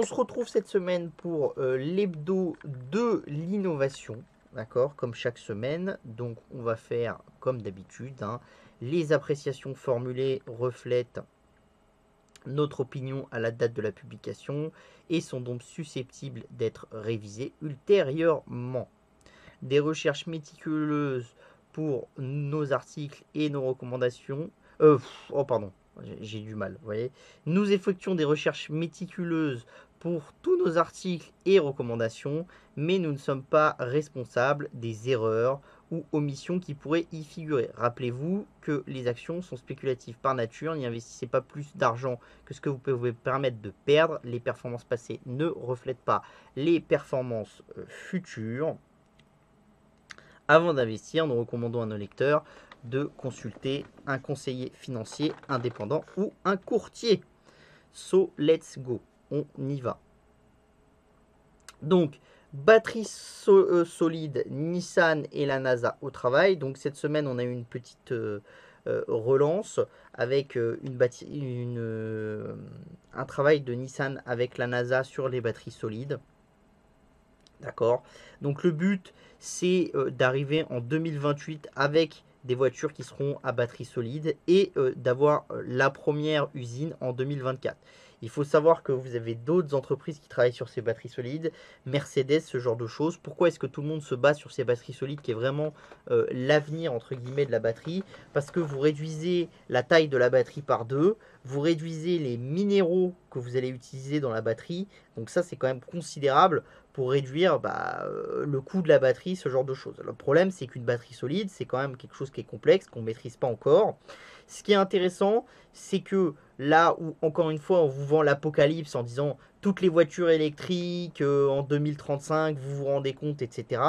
on se retrouve cette semaine pour l'hebdo de l'innovation, d'accord, comme chaque semaine. Donc on va faire comme d'habitude, hein, les appréciations formulées reflètent notre opinion à la date de la publication et sont donc susceptibles d'être révisées ultérieurement. Des recherches méticuleuses pour nos articles et nos recommandations. Oh pardon, j'ai du mal, vous voyez. Nous effectuons des recherches méticuleuses pour tous nos articles et recommandations, mais nous ne sommes pas responsables des erreurs ou omissions qui pourraient y figurer. Rappelez-vous que les actions sont spéculatives par nature, n'y investissez pas plus d'argent que ce que vous pouvez permettre de perdre. Les performances passées ne reflètent pas les performances futures. Avant d'investir, nous recommandons à nos lecteurs de consulter un conseiller financier indépendant ou un courtier. So, let's go. On y va. Donc, batterie solide, Nissan et la NASA au travail. Donc, cette semaine, on a eu une petite relance avec un travail de Nissan avec la NASA sur les batteries solides. D'accord. Donc le but, c'est d'arriver en 2028 avec des voitures qui seront à batterie solide et d'avoir la première usine en 2024. Il faut savoir que vous avez d'autres entreprises qui travaillent sur ces batteries solides, Mercedes, ce genre de choses. Pourquoi est-ce que tout le monde se base sur ces batteries solides qui est vraiment l'avenir entre guillemets de la batterie? Parce que vous réduisez la taille de la batterie par deux, vous réduisez les minéraux que vous allez utiliser dans la batterie. Donc ça, c'est quand même considérable pour réduire le coût de la batterie, ce genre de choses. Le problème, c'est qu'une batterie solide, c'est quand même quelque chose qui est complexe, qu'on ne maîtrise pas encore. Ce qui est intéressant, c'est que là où, encore une fois, on vous vend l'apocalypse en disant toutes les voitures électriques en 2035, vous vous rendez compte, etc.,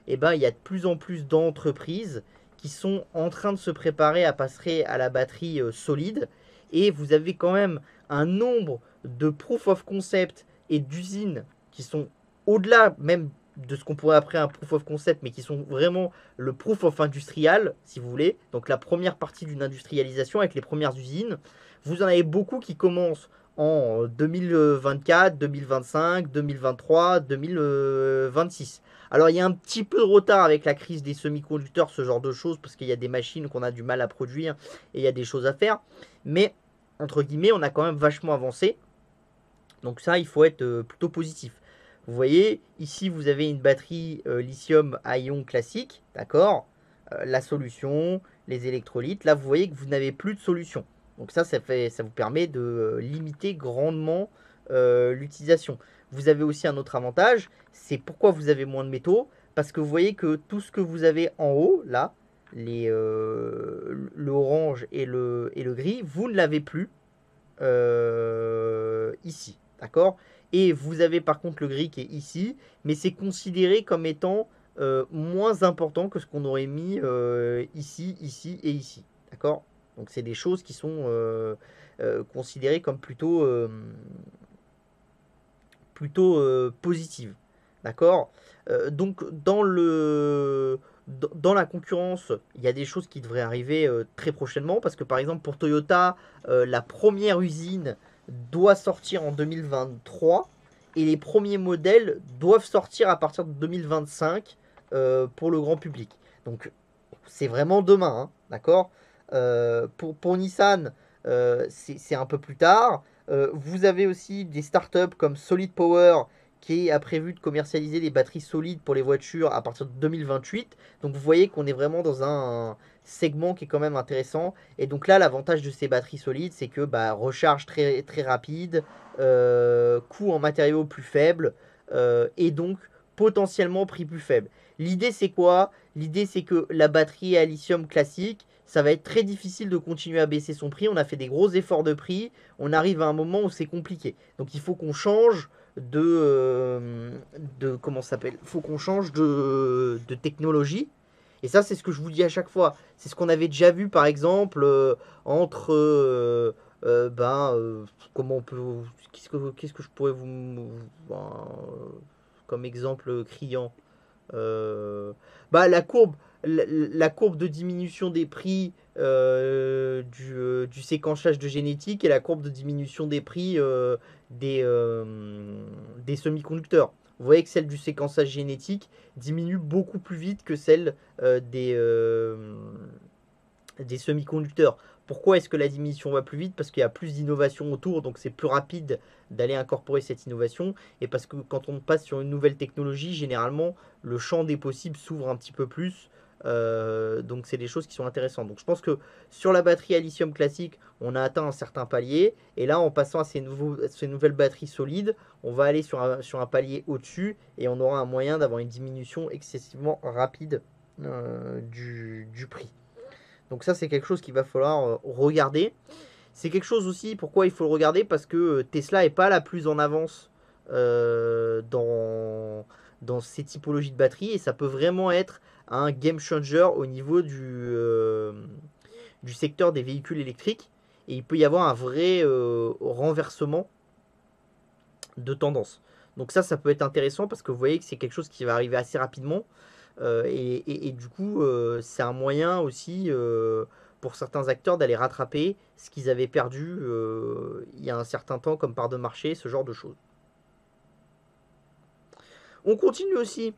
eh ben, il y a de plus en plus d'entreprises qui sont en train de se préparer à passer à la batterie solide. Et vous avez quand même un nombre de proof of concept et d'usines qui sont au-delà même de ce qu'on pourrait appeler un proof of concept, mais qui sont vraiment le proof of industrial, si vous voulez. Donc la première partie d'une industrialisation avec les premières usines. Vous en avez beaucoup qui commencent en 2024, 2025, 2023, 2026. Alors il y a un petit peu de retard avec la crise des semi-conducteurs, ce genre de choses, parce qu'il y a des machines qu'on a du mal à produire et il y a des choses à faire. Mais, entre guillemets, on a quand même vachement avancé. Donc ça, il faut être plutôt positif. Vous voyez, ici, vous avez une batterie lithium à ion classique, d'accord. La solution, les électrolytes. Là, vous voyez que vous n'avez plus de solution. Donc ça vous permet de limiter grandement l'utilisation. Vous avez aussi un autre avantage, c'est pourquoi vous avez moins de métaux. Parce que vous voyez que tout ce que vous avez en haut, là, le orange et le gris, vous ne l'avez plus ici. D'accord. Et vous avez par contre le gris qui est ici, mais c'est considéré comme étant moins important que ce qu'on aurait mis ici, ici et ici. D'accord. Donc c'est des choses qui sont considérées comme plutôt positives. D'accord. Donc dans la concurrence, il y a des choses qui devraient arriver très prochainement parce que par exemple pour Toyota, la première usine doit sortir en 2023 et les premiers modèles doivent sortir à partir de 2025 pour le grand public. Donc c'est vraiment demain, hein, d'accord. Pour Nissan, c'est un peu plus tard. Vous avez aussi des startups comme Solid Power qui a prévu de commercialiser des batteries solides pour les voitures à partir de 2028. Donc vous voyez qu'on est vraiment dans un segment qui est quand même intéressant. Et donc là, l'avantage de ces batteries solides, c'est que recharge très, très rapide, coût en matériaux plus faible, et donc potentiellement prix plus faible. L'idée c'est quoi? L'idée c'est que la batterie à lithium classique, ça va être très difficile de continuer à baisser son prix. On a fait des gros efforts de prix. On arrive à un moment où c'est compliqué. Donc il faut qu'on change de comment ça s'appelle. Il faut qu'on change de technologie. Et ça, c'est ce que je vous dis à chaque fois. C'est ce qu'on avait déjà vu, par exemple, entre comment on peut, qu'est-ce que je pourrais comme exemple criant. La courbe, la courbe de diminution des prix du séquençage de génétique et la courbe de diminution des prix des semi-conducteurs. Vous voyez que celle du séquençage génétique diminue beaucoup plus vite que celle des semi-conducteurs. Pourquoi est-ce que la diminution va plus vite? Parce qu'il y a plus d'innovation autour, donc c'est plus rapide d'aller incorporer cette innovation. Et parce que quand on passe sur une nouvelle technologie, généralement, le champ des possibles s'ouvre un petit peu plus. Donc c'est des choses qui sont intéressantes. Donc je pense que sur la batterie à lithium classique, on a atteint un certain palier. Et là, en passant à ces nouvelles batteries solides, on va aller sur un palier au-dessus. Et on aura un moyen d'avoir une diminution excessivement rapide du prix. Donc ça, c'est quelque chose qu'il va falloir regarder. C'est quelque chose aussi, pourquoi il faut le regarder? Parce que Tesla n'est pas la plus en avance dans ces typologies de batteries. Et ça peut vraiment être un game changer au niveau du secteur des véhicules électriques. Et il peut y avoir un vrai renversement de tendance. Donc ça peut être intéressant parce que vous voyez que c'est quelque chose qui va arriver assez rapidement. Et du coup, c'est un moyen aussi pour certains acteurs d'aller rattraper ce qu'ils avaient perdu il y a un certain temps comme part de marché, ce genre de choses. On continue aussi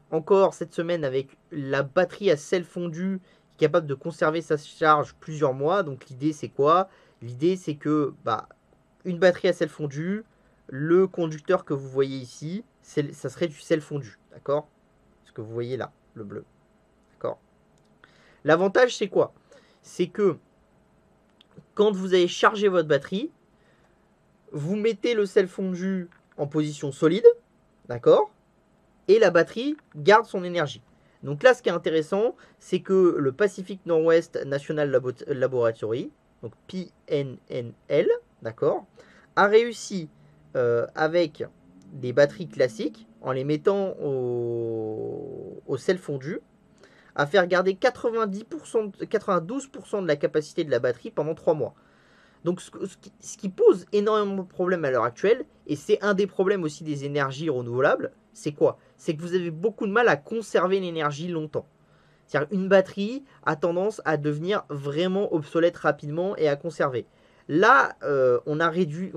encore cette semaine avec la batterie à sel fondu qui est capable de conserver sa charge plusieurs mois. Donc l'idée c'est quoi? L'idée c'est que une batterie à sel fondu, le conducteur que vous voyez ici, ça serait du sel fondu, d'accord? Ce que vous voyez là, le bleu. D'accord. L'avantage, c'est quoi? C'est que quand vous allez charger votre batterie, vous mettez le sel fondu en position solide, d'accord? Et la batterie garde son énergie. Donc là, ce qui est intéressant, c'est que le Pacific Northwest National Laboratory, donc PNNL, d'accord, a réussi avec des batteries classiques, en les mettant au sel fondu, à faire garder 92% de la capacité de la batterie pendant 3 mois. Donc ce qui pose énormément de problèmes à l'heure actuelle, et c'est un des problèmes aussi des énergies renouvelables, c'est quoi? C'est que vous avez beaucoup de mal à conserver l'énergie longtemps. C'est-à-dire une batterie a tendance à devenir vraiment obsolète rapidement et à conserver. Là, on a résolu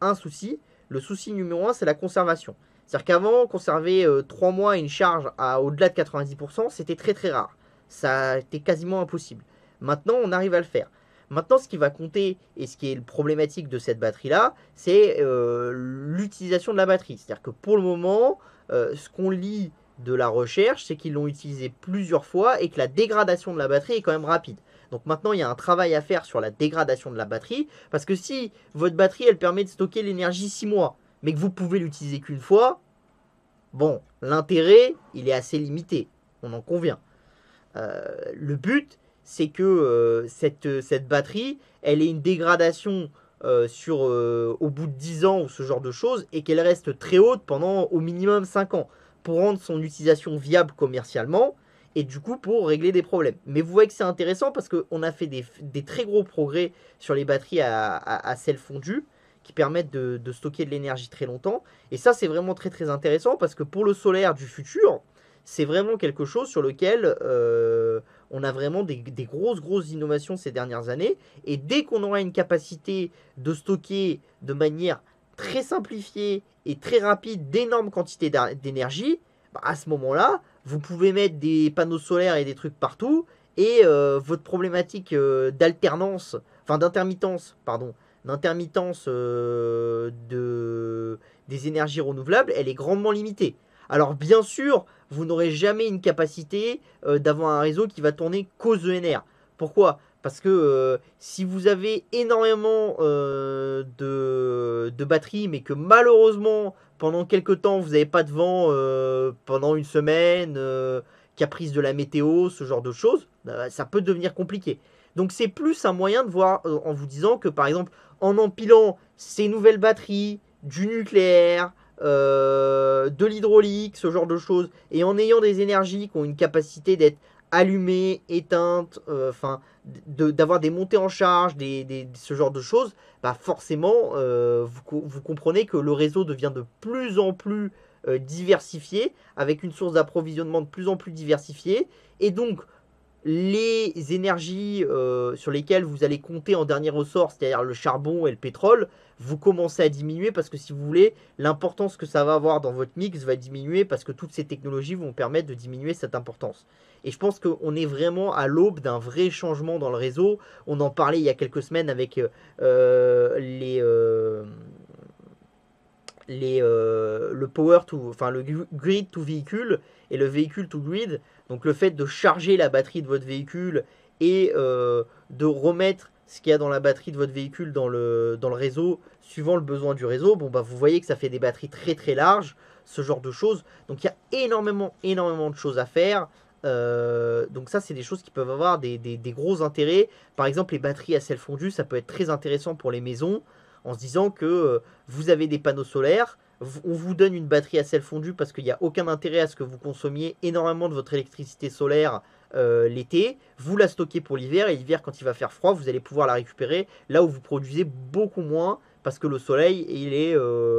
un souci. Le souci numéro 1, c'est la conservation. C'est-à-dire qu'avant, conserver 3 mois une charge à au-delà de 90%, c'était très très rare. Ça était quasiment impossible. Maintenant, on arrive à le faire. Maintenant, ce qui va compter et ce qui est le problématique de cette batterie-là, c'est l'utilisation de la batterie. C'est-à-dire que pour le moment, ce qu'on lit de la recherche, c'est qu'ils l'ont utilisé plusieurs fois et que la dégradation de la batterie est quand même rapide. Donc maintenant, il y a un travail à faire sur la dégradation de la batterie, parce que si votre batterie, elle permet de stocker l'énergie 6 mois, mais que vous pouvez l'utiliser qu'une fois, bon, l'intérêt, il est assez limité, on en convient. Le but, c'est que cette batterie, elle ait une dégradation au bout de 10 ans ou ce genre de choses, et qu'elle reste très haute pendant au minimum 5 ans, pour rendre son utilisation viable commercialement, et du coup pour régler des problèmes. Mais vous voyez que c'est intéressant parce qu'on a fait des très gros progrès sur les batteries à sel fondu, qui permettent de stocker de l'énergie très longtemps, et ça c'est vraiment très très intéressant, parce que pour le solaire du futur, c'est vraiment quelque chose sur lequel on a vraiment des grosses innovations ces dernières années. Et dès qu'on aura une capacité de stocker de manière très simplifiée et très rapide d'énormes quantités d'énergie, à ce moment-là, vous pouvez mettre des panneaux solaires et des trucs partout. Et votre problématique d'alternance, enfin d'intermittence, pardon, d'intermittence des énergies renouvelables, elle est grandement limitée. Alors bien sûr, vous n'aurez jamais une capacité d'avoir un réseau qui va tourner qu'aux ENR. Pourquoi? Parce que si vous avez énormément de batteries, mais que malheureusement, pendant quelques temps, vous n'avez pas de vent pendant une semaine, caprice de la météo, ce genre de choses, ça peut devenir compliqué. Donc c'est plus un moyen de voir en vous disant que par exemple, en empilant ces nouvelles batteries, du nucléaire, de l'hydraulique, ce genre de choses, et en ayant des énergies qui ont une capacité d'être allumées, éteintes, d'avoir des montées en charge, ce genre de choses, forcément, vous comprenez que le réseau devient de plus en plus diversifiée, avec une source d'approvisionnement de plus en plus diversifiée. Et donc, les énergies sur lesquelles vous allez compter en dernier ressort, c'est-à-dire le charbon et le pétrole, vous commencez à diminuer parce que si vous voulez, l'importance que ça va avoir dans votre mix va diminuer parce que toutes ces technologies vont permettre de diminuer cette importance. Et je pense qu'on est vraiment à l'aube d'un vrai changement dans le réseau. On en parlait il y a quelques semaines avec le power to, enfin le grid to véhicule et le véhicule to grid. Donc le fait de charger la batterie de votre véhicule et de remettre ce qu'il y a dans la batterie de votre véhicule dans le réseau suivant le besoin du réseau. Bon bah vous voyez que ça fait des batteries très très larges, ce genre de choses. Donc il y a énormément de choses à faire. Donc ça c'est des choses qui peuvent avoir des gros intérêts. Par exemple les batteries à sel fondu, ça peut être très intéressant pour les maisons en se disant que vous avez des panneaux solaires, on vous donne une batterie à sel fondu parce qu'il n'y a aucun intérêt à ce que vous consommiez énormément de votre électricité solaire l'été, vous la stockez pour l'hiver et l'hiver quand il va faire froid vous allez pouvoir la récupérer là où vous produisez beaucoup moins parce que le soleil il est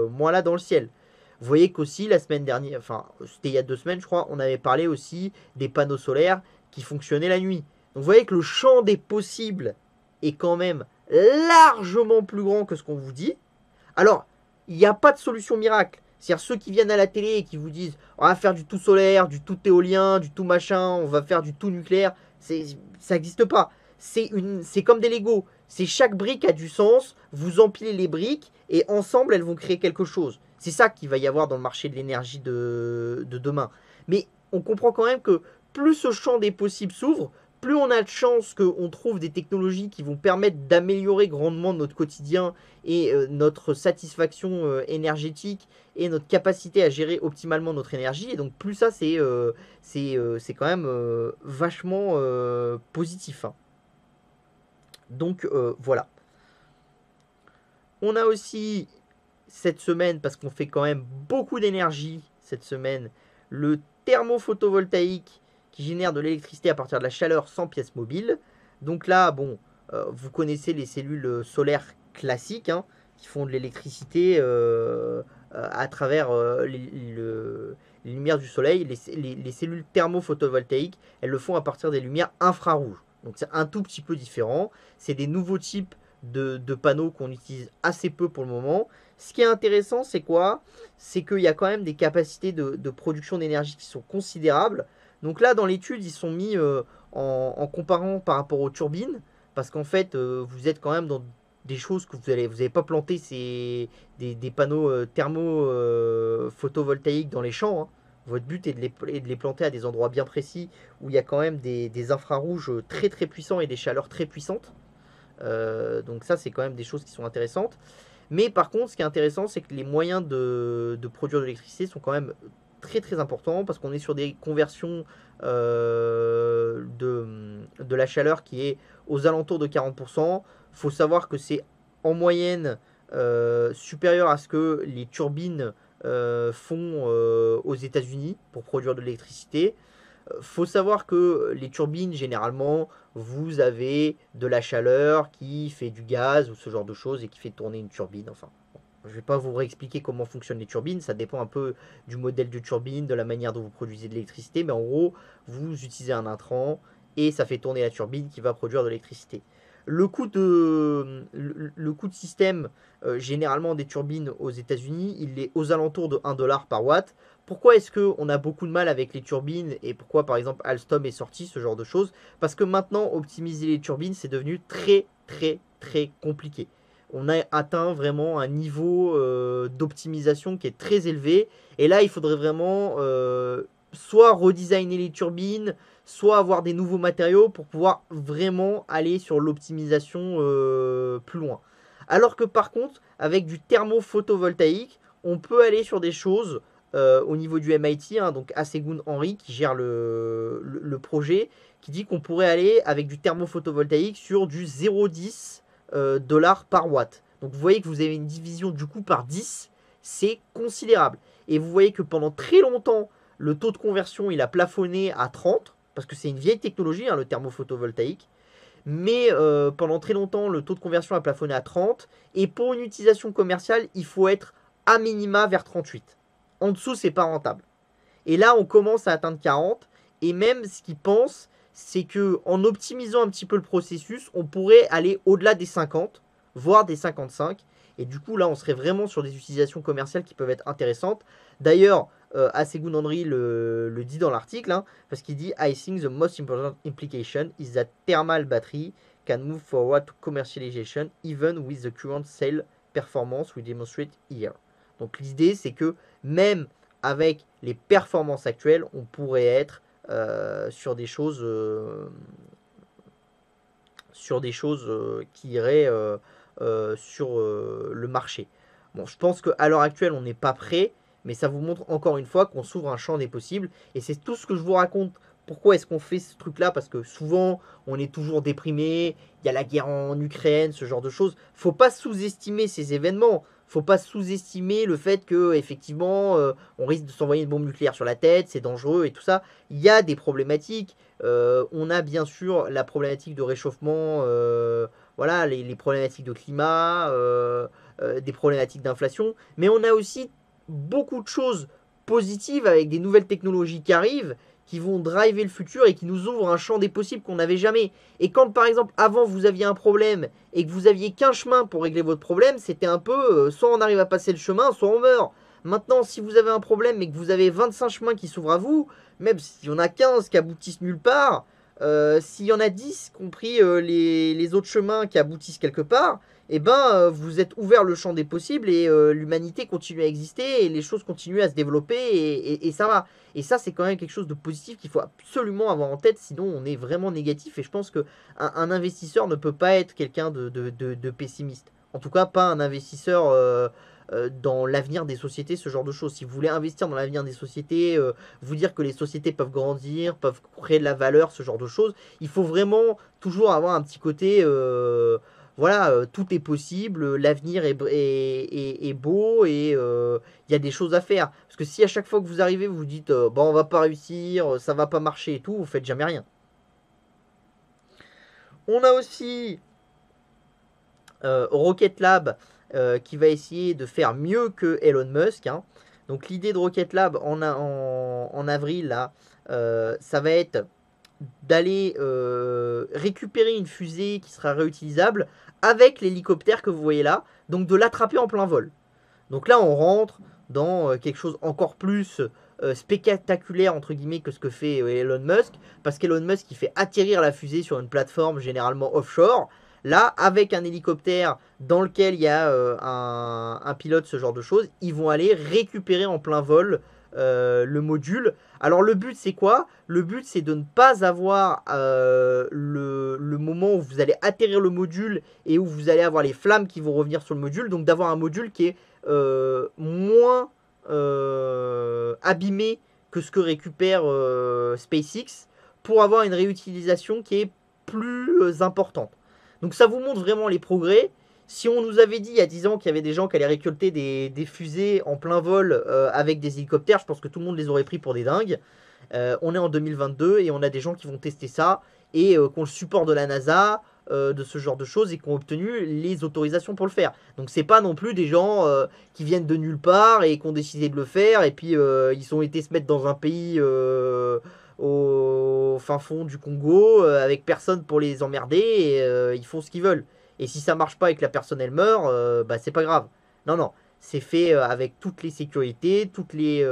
moins là dans le ciel. Vous voyez qu'aussi la semaine dernière, enfin c'était il y a 2 semaines je crois, on avait parlé aussi des panneaux solaires qui fonctionnaient la nuit. Donc vous voyez que le champ des possibles est quand même largement plus grand que ce qu'on vous dit. Alors, il n'y a pas de solution miracle. C'est-à-dire ceux qui viennent à la télé et qui vous disent on va faire du tout solaire, du tout éolien, du tout machin, on va faire du tout nucléaire, ça n'existe pas. C'est comme des Lego. C'est chaque brique a du sens, vous empilez les briques et ensemble elles vont créer quelque chose. C'est ça qu'il va y avoir dans le marché de l'énergie de demain. Mais on comprend quand même que plus ce champ des possibles s'ouvre, plus on a de chances qu'on trouve des technologies qui vont permettre d'améliorer grandement notre quotidien et notre satisfaction énergétique et notre capacité à gérer optimalement notre énergie. Et donc plus ça, c'est quand même vachement positif. Hein. Donc voilà. On a aussi cette semaine, parce qu'on fait quand même beaucoup d'énergie cette semaine, le thermophotovoltaïque qui génère de l'électricité à partir de la chaleur sans pièce mobile. Donc là, bon, vous connaissez les cellules solaires classiques hein, qui font de l'électricité à travers les lumières du soleil. Les cellules thermophotovoltaïques, elles le font à partir des lumières infrarouges. Donc c'est un tout petit peu différent. C'est des nouveaux types de panneaux qu'on utilise assez peu pour le moment. Ce qui est intéressant, c'est quoi? C'est qu'il y a quand même des capacités de production d'énergie qui sont considérables. Donc là, dans l'étude, ils sont mis en comparant par rapport aux turbines, parce qu'en fait, vous êtes quand même dans des choses que vous n'avez pas planté des panneaux photovoltaïques dans les champs. Hein. Votre but est de les planter à des endroits bien précis où il y a quand même des infrarouges très très puissants et des chaleurs très puissantes. Donc ça, c'est quand même des choses qui sont intéressantes. Mais par contre, ce qui est intéressant, c'est que les moyens de produire de l'électricité sont quand même très très importants parce qu'on est sur des conversions de la chaleur qui est aux alentours de 40%. Il faut savoir que c'est en moyenne supérieur à ce que les turbines font aux États-Unis pour produire de l'électricité. Faut savoir que les turbines, généralement, vous avez de la chaleur qui fait du gaz ou ce genre de choses et qui fait tourner une turbine. Enfin, bon, je ne vais pas vous réexpliquer comment fonctionnent les turbines. Ça dépend un peu du modèle de turbine, de la manière dont vous produisez de l'électricité. Mais en gros, vous utilisez un intrant et ça fait tourner la turbine qui va produire de l'électricité. Le coût de système, généralement des turbines aux États-Unis, il est aux alentours de 1 dollar par watt. Pourquoi est-ce qu'on a beaucoup de mal avec les turbines et pourquoi par exemple Alstom est sorti, ce genre de choses? Parce que maintenant, optimiser les turbines, c'est devenu très très très compliqué. On a atteint vraiment un niveau d'optimisation qui est très élevé. Et là, il faudrait vraiment soit redesigner les turbines, soit avoir des nouveaux matériaux pour pouvoir vraiment aller sur l'optimisation plus loin. Alors que par contre, avec du thermophotovoltaïque, on peut aller sur des choses au niveau du MIT, hein, donc Asegun Henry qui gère le projet, qui dit qu'on pourrait aller avec du thermophotovoltaïque sur du 0,10 dollars par watt. Donc vous voyez que vous avez une division du coût par 10, c'est considérable. Et vous voyez que pendant très longtemps, le taux de conversion il a plafonné à 30, parce que c'est une vieille technologie, hein, le thermophotovoltaïque. Mais pendant très longtemps, le taux de conversion a plafonné à 30. Et pour une utilisation commerciale, il faut être à minima vers 38. En dessous, c'est pas rentable. Et là, on commence à atteindre 40. Et même ce qu'ils pensent, c'est que en optimisant un petit peu le processus, on pourrait aller au-delà des 50, voire des 55. Et du coup, là, on serait vraiment sur des utilisations commerciales qui peuvent être intéressantes. D'ailleurs, Asegun Henry le dit dans l'article, hein, parce qu'il dit I think the most important implication is that thermal battery can move forward to commercialization even with the current sale performance we demonstrate here. Donc l'idée, c'est que même avec les performances actuelles, on pourrait être sur des choses qui iraient sur le marché. Bon, je pense qu'à l'heure actuelle, on n'est pas prêt, mais ça vous montre encore une fois qu'on s'ouvre un champ des possibles. Et c'est tout ce que je vous raconte. Pourquoi est-ce qu'on fait ce truc-là? Parce que souvent, on est toujours déprimé, il y a la guerre en Ukraine, ce genre de choses. Faut pas sous-estimer ces événements. Faut pas sous-estimer le fait que effectivement, on risque de s'envoyer une bombe nucléaire sur la tête, c'est dangereux et tout ça. Il y a des problématiques. On a bien sûr la problématique de réchauffement, voilà, les problématiques de climat, des problématiques d'inflation. Mais on a aussi beaucoup de choses positives avec des nouvelles technologies qui arrivent, qui vont driver le futur et qui nous ouvrent un champ des possibles qu'on n'avait jamais. Et quand par exemple avant vous aviez un problème et que vous aviez qu'un chemin pour régler votre problème, c'était un peu soit on arrive à passer le chemin, soit on meurt. Maintenant, si vous avez un problème et que vous avez 25 chemins qui s'ouvrent à vous, même s'il y en a 15 qui aboutissent nulle part, s'il y en a 10, compris les autres chemins qui aboutissent quelque part, eh ben, vous êtes ouvert le champ des possibles et l'humanité continue à exister et les choses continuent à se développer et ça va. Et ça, c'est quand même quelque chose de positif qu'il faut absolument avoir en tête, sinon on est vraiment négatif. Et je pense qu'un investisseur ne peut pas être quelqu'un de pessimiste. En tout cas, pas un investisseur dans l'avenir des sociétés, ce genre de choses. Si vous voulez investir dans l'avenir des sociétés, vous dire que les sociétés peuvent grandir, peuvent créer de la valeur, ce genre de choses, il faut vraiment toujours avoir un petit côté... voilà, tout est possible, l'avenir est beau et il y a des choses à faire. Parce que si à chaque fois que vous arrivez, vous vous dites bon, on va pas réussir, ça va pas marcher et tout, vous faites jamais rien. On a aussi Rocket Lab qui va essayer de faire mieux que Elon Musk. Hein. Donc l'idée de Rocket Lab en avril, là, ça va être d'aller récupérer une fusée qui sera réutilisable avec l'hélicoptère que vous voyez là, donc de l'attraper en plein vol. Donc là, on rentre dans quelque chose encore plus spectaculaire entre guillemets que ce que fait Elon Musk, parce qu'Elon Musk il fait atterrir la fusée sur une plateforme généralement offshore. Là, avec un hélicoptère dans lequel il y a un pilote, ce genre de choses, ils vont aller récupérer en plein vol le module. Alors le but c'est quoi? Le but c'est de ne pas avoir le moment où vous allez atterrir le module et où vous allez avoir les flammes qui vont revenir sur le module. Donc d'avoir un module qui est moins abîmé que ce que récupère SpaceX pour avoir une réutilisation qui est plus importante. Donc ça vous montre vraiment les progrès. Si on nous avait dit il y a 10 ans qu'il y avait des gens qui allaient récolter des fusées en plein vol avec des hélicoptères, je pense que tout le monde les aurait pris pour des dingues. On est en 2022 et on a des gens qui vont tester ça et qui ont le support de la NASA, de ce genre de choses et qui ont obtenu les autorisations pour le faire. Donc c'est pas non plus des gens qui viennent de nulle part et qui ont décidé de le faire et puis ils ont été se mettre dans un pays au fin fond du Congo avec personne pour les emmerder et ils font ce qu'ils veulent. Et si ça marche pas et que la personne elle meurt, bah c'est pas grave. Non, non, c'est fait avec toutes les sécurités, toutes les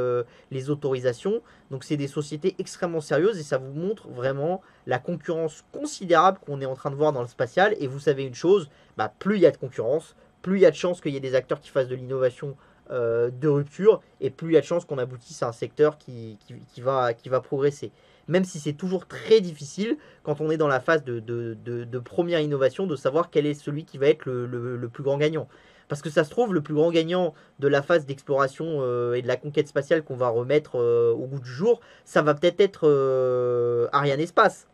autorisations. Donc c'est des sociétés extrêmement sérieuses et ça vous montre vraiment la concurrence considérable qu'on est en train de voir dans le spatial. Et vous savez une chose, bah, plus il y a de concurrence, plus il y a de chances qu'il y ait des acteurs qui fassent de l'innovation de rupture et plus il y a de chances qu'on aboutisse à un secteur qui va progresser. Même si c'est toujours très difficile quand on est dans la phase de première innovation de savoir quel est celui qui va être le plus grand gagnant. Parce que ça se trouve, le plus grand gagnant de la phase d'exploration et de la conquête spatiale qu'on va remettre au goût du jour, ça va peut-être être Ariane Espace.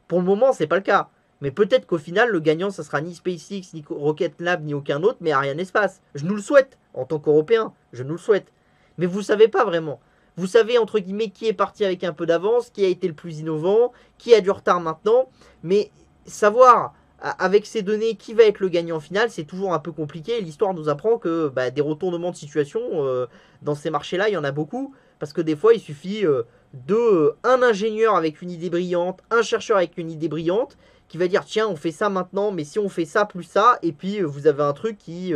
Pour le moment, c'est pas le cas. Mais peut-être qu'au final, le gagnant, ça sera ni SpaceX, ni Rocket Lab, ni aucun autre, mais Ariane Espace. Je nous le souhaite, en tant qu'Européens, je nous le souhaite. Mais vous savez pas vraiment. Vous savez, entre guillemets, qui est parti avec un peu d'avance, qui a été le plus innovant, qui a du retard maintenant. Mais savoir avec ces données, qui va être le gagnant final, c'est toujours un peu compliqué. L'histoire nous apprend que des retournements de situation, dans ces marchés-là, il y en a beaucoup. Parce que des fois, il suffit un ingénieur avec une idée brillante, un chercheur avec une idée brillante, qui va dire tiens, on fait ça maintenant, mais si on fait ça plus ça, et puis vous avez un truc qui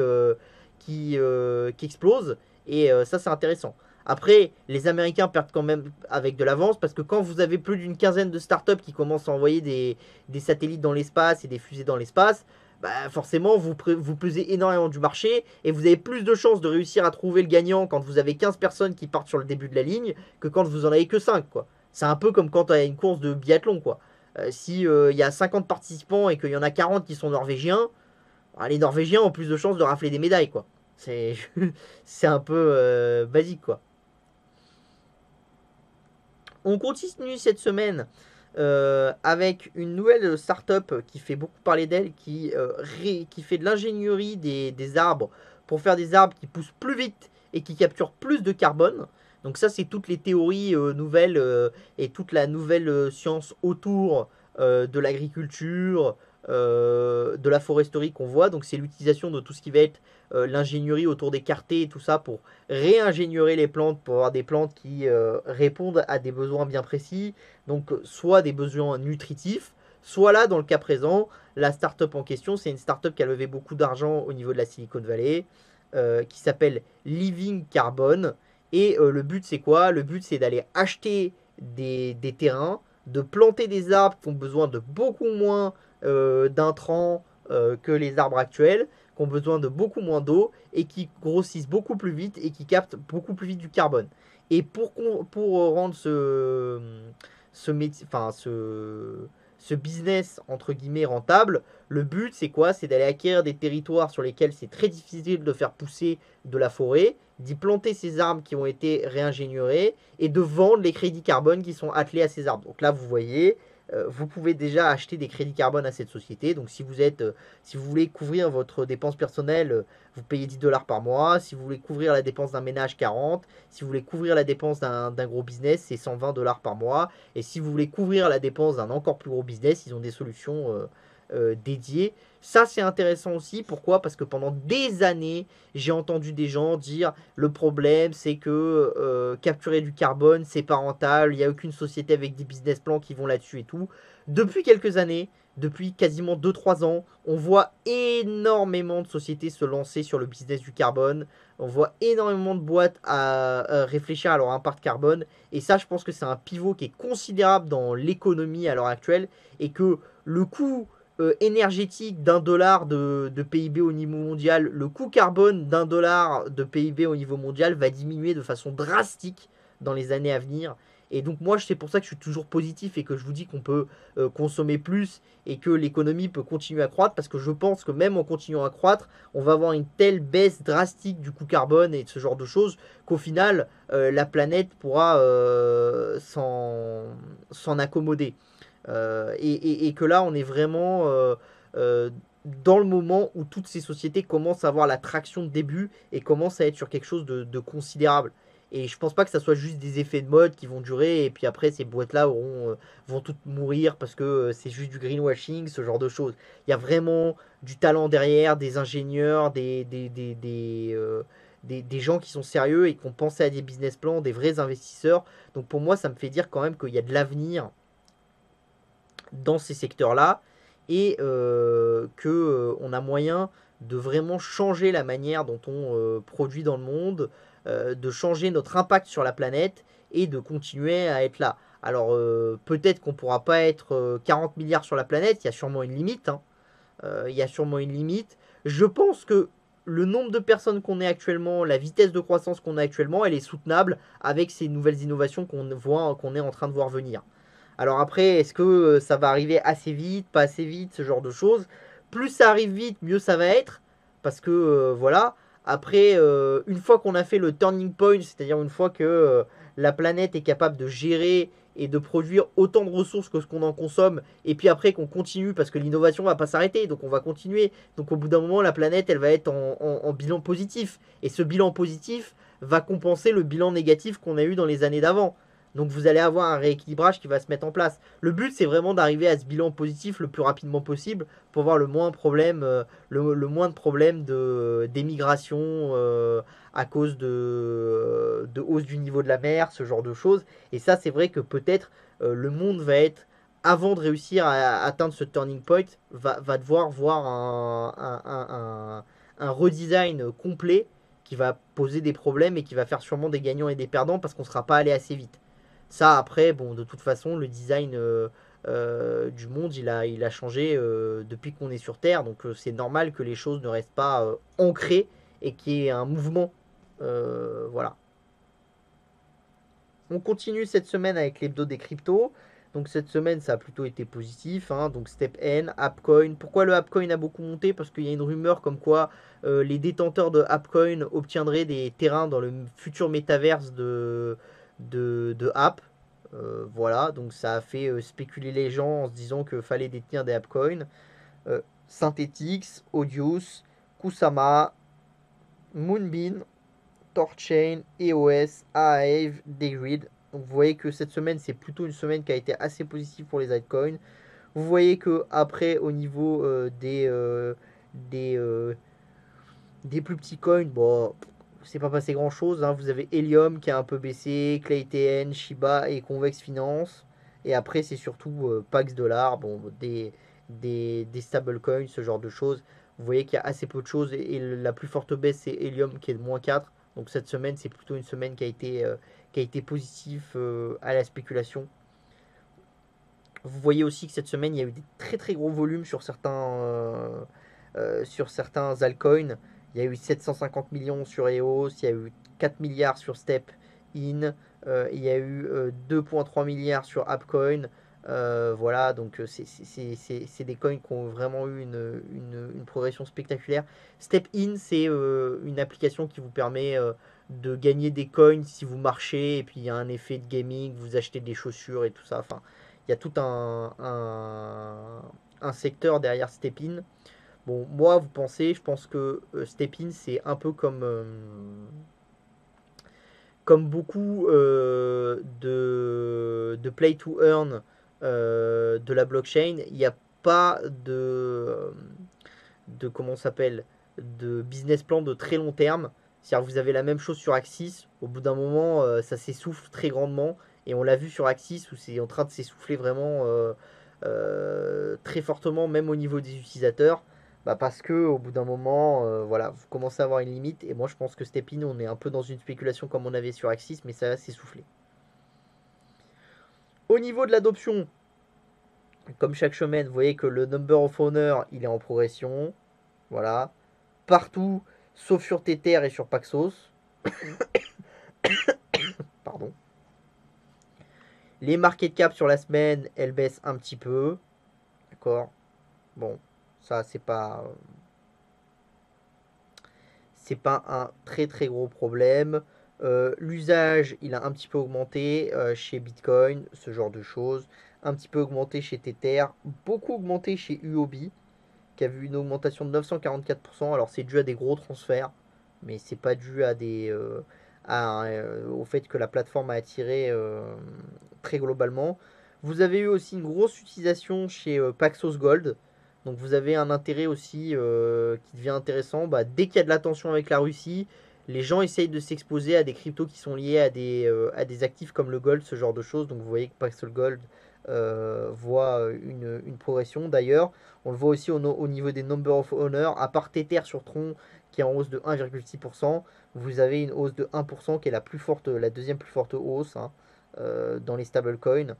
explose. Et ça, c'est intéressant. Après, les Américains perdent quand même avec de l'avance parce que quand vous avez plus d'une quinzaine de startups qui commencent à envoyer des satellites dans l'espace et des fusées dans l'espace, forcément vous pesez énormément du marché et vous avez plus de chances de réussir à trouver le gagnant quand vous avez 15 personnes qui partent sur le début de la ligne que quand vous en avez que 5 quoi. C'est un peu comme quand il y a une course de biathlon quoi. Si il y a 50 participants et qu'il y en a 40 qui sont norvégiens, les Norvégiens ont plus de chances de rafler des médailles quoi. C'est c'est un peu basique quoi. On continue cette semaine avec une nouvelle startup qui fait beaucoup parler d'elle, qui fait de l'ingénierie des arbres pour faire des arbres qui poussent plus vite et qui capturent plus de carbone. Donc ça, c'est toutes les théories nouvelles et toute la nouvelle science autour de l'agriculture, de la foresterie qu'on voit. Donc c'est l'utilisation de tout ce qui va être l'ingénierie autour des quartiers et tout ça pour réingénierer les plantes, pour avoir des plantes qui répondent à des besoins bien précis. Donc soit des besoins nutritifs, soit là, dans le cas présent, la startup en question, c'est une startup qui a levé beaucoup d'argent au niveau de la Silicon Valley, qui s'appelle Living Carbon. Et le but, c'est quoi? Le but, c'est d'aller acheter des terrains, de planter des arbres qui ont besoin de beaucoup moins d'intrants que les arbres actuels, qui ont besoin de beaucoup moins d'eau et qui grossissent beaucoup plus vite et qui captent beaucoup plus vite du carbone. Et pour rendre ce métier, enfin ce business entre guillemets rentable, le but c'est quoi? C'est d'aller acquérir des territoires sur lesquels c'est très difficile de faire pousser de la forêt, d'y planter ces arbres qui ont été réingénierés et de vendre les crédits carbone qui sont attelés à ces arbres. Donc là vous voyez, vous pouvez déjà acheter des crédits carbone à cette société. Donc si vous voulez couvrir votre dépense personnelle, vous payez 10 dollars par mois. Si vous voulez couvrir la dépense d'un ménage, 40. Si vous voulez couvrir la dépense d'un gros business, c'est 120 dollars par mois. Et si vous voulez couvrir la dépense d'un encore plus gros business, ils ont des solutions dédiées. Ça, c'est intéressant aussi. Pourquoi? Parce que pendant des années, j'ai entendu des gens dire le problème, c'est que capturer du carbone, c'est pas rentable. Il n'y a aucune société avec des business plans qui vont là-dessus et tout. Depuis quelques années, depuis quasiment 2-3 ans, on voit énormément de sociétés se lancer sur le business du carbone. On voit énormément de boîtes à réfléchir à leur impact carbone. Et ça, je pense que c'est un pivot qui est considérable dans l'économie à l'heure actuelle. Et que le coût énergétique d'1 dollar de PIB au niveau mondial, le coût carbone d'1 dollar de PIB au niveau mondial va diminuer de façon drastique dans les années à venir. Et donc moi, c'est pour ça que je suis toujours positif et que je vous dis qu'on peut consommer plus et que l'économie peut continuer à croître, parce que je pense que même en continuant à croître, on va avoir une telle baisse drastique du coût carbone et de ce genre de choses qu'au final, la planète pourra s'en accommoder. Et que là, on est vraiment dans le moment où toutes ces sociétés commencent à avoir la traction de début et commencent à être sur quelque chose de considérable. Et je pense pas que ça soit juste des effets de mode qui vont durer et puis après ces boîtes-là vont toutes mourir parce que c'est juste du greenwashing, ce genre de choses. Il y a vraiment du talent derrière, des ingénieurs, des gens qui sont sérieux et qui ont pensé à des business plans, des vrais investisseurs. Donc pour moi, ça me fait dire quand même qu'il y a de l'avenir dans ces secteurs-là et qu'on a moyen de vraiment changer la manière dont on produit dans le monde, de changer notre impact sur la planète et de continuer à être là. Alors peut-être qu'on ne pourra pas être 40 milliards sur la planète, il y a sûrement une limite. Hein. Il y a sûrement une limite. Je pense que le nombre de personnes qu'on est actuellement, la vitesse de croissance qu'on a actuellement, elle est soutenable avec ces nouvelles innovations qu'on est en train de voir venir. Alors après, est-ce que ça va arriver assez vite, pas assez vite, ce genre de choses? Plus ça arrive vite, mieux ça va être. Parce que voilà, après, une fois qu'on a fait le turning point, c'est-à-dire une fois que la planète est capable de gérer et de produire autant de ressources que ce qu'on en consomme, et puis après qu'on continue, parce que l'innovation va pas s'arrêter, donc on va continuer. Donc au bout d'un moment, la planète, elle va être en bilan positif. Et ce bilan positif va compenser le bilan négatif qu'on a eu dans les années d'avant. Donc vous allez avoir un rééquilibrage qui va se mettre en place. Le but, c'est vraiment d'arriver à ce bilan positif le plus rapidement possible pour avoir le moins, le moins de problèmes d'émigration à cause de hausse du niveau de la mer, ce genre de choses. Et ça, c'est vrai que peut-être le monde va être, avant de réussir à atteindre ce turning point, va devoir voir un redesign complet qui va poser des problèmes et qui va faire sûrement des gagnants et des perdants parce qu'on ne sera pas allé assez vite. Ça, après, bon, de toute façon, le design du monde, il a changé depuis qu'on est sur Terre. Donc, c'est normal que les choses ne restent pas ancrées et qu'il y ait un mouvement. Voilà. On continue cette semaine avec l'hebdo des cryptos. Donc, cette semaine, ça a plutôt été positif, hein. Donc, Step N, Appcoin. Pourquoi le Appcoin a beaucoup monté? Parce qu'il y a une rumeur comme quoi les détenteurs de Appcoin obtiendraient des terrains dans le futur métaverse de App. Voilà, donc ça a fait spéculer les gens en se disant qu'il fallait détenir des Appcoins. Synthetix, Audius, Kusama, Moonbeam, Torchain, EOS, Aave, Degrid. Donc vous voyez que cette semaine, c'est plutôt une semaine qui a été assez positive pour les altcoins. Vous voyez que après, au niveau des, euh, des plus petits coins, bon, c'est pas passé grand chose, hein. Vous avez Helium qui a un peu baissé, ClayTN, Shiba et Convex Finance. Et après, c'est surtout Pax Dollar, bon, des stablecoins, ce genre de choses. Vous voyez qu'il y a assez peu de choses et la plus forte baisse, c'est Helium qui est de -4. Donc cette semaine, c'est plutôt une semaine qui a été positive à la spéculation. Vous voyez aussi que cette semaine, il y a eu des très très gros volumes sur certains altcoins. Il y a eu 750 millions sur EOS, il y a eu 4 milliards sur Step In, il y a eu 2,3 milliards sur Appcoin. Voilà, donc c'est des coins qui ont vraiment eu une progression spectaculaire. Step In, c'est une application qui vous permet de gagner des coins si vous marchez, et puis il y a un effet de gaming, vous achetez des chaussures et tout ça. Enfin, il y a tout un secteur derrière Stepin. Bon, moi, vous pensez, je pense que Stepin, c'est un peu comme beaucoup de play to earn de la blockchain. Il n'y a pas de comment s'appelle, de business plan de très long terme. C'est-à-dire que vous avez la même chose sur Axis. Au bout d'un moment, ça s'essouffle très grandement. Et on l'a vu sur Axis où c'est en train de s'essouffler vraiment très fortement, même au niveau des utilisateurs. Bah parce que au bout d'un moment, voilà, vous commencez à avoir une limite. Et moi, je pense que Stepin, on est un peu dans une spéculation comme on avait sur Axis, mais ça va s'essouffler. Au niveau de l'adoption, comme chaque semaine, vous voyez que le number of owners, il est en progression. Voilà. Partout, sauf sur Tether et sur Paxos. Pardon. Les market cap sur la semaine, elles baissent un petit peu. D'accord. Bon, ça c'est pas un très très gros problème. L'usage, il a un petit peu augmenté chez Bitcoin, ce genre de choses. Un petit peu augmenté chez Tether, beaucoup augmenté chez UOB, qui a vu une augmentation de 944%. Alors c'est dû à des gros transferts, mais c'est pas dû à au fait que la plateforme a attiré très globalement. Vous avez eu aussi une grosse utilisation chez Paxos Gold. Donc vous avez un intérêt aussi qui devient intéressant. Bah, dès qu'il y a de la tension avec la Russie, les gens essayent de s'exposer à des cryptos qui sont liés à des actifs comme le gold, ce genre de choses. Donc vous voyez que Paxos Gold voit une progression. D'ailleurs, on le voit aussi au niveau des number of owners. À part Tether sur Tron qui est en hausse de 1,6%, vous avez une hausse de 1% qui est la deuxième plus forte hausse, hein, dans les stablecoins,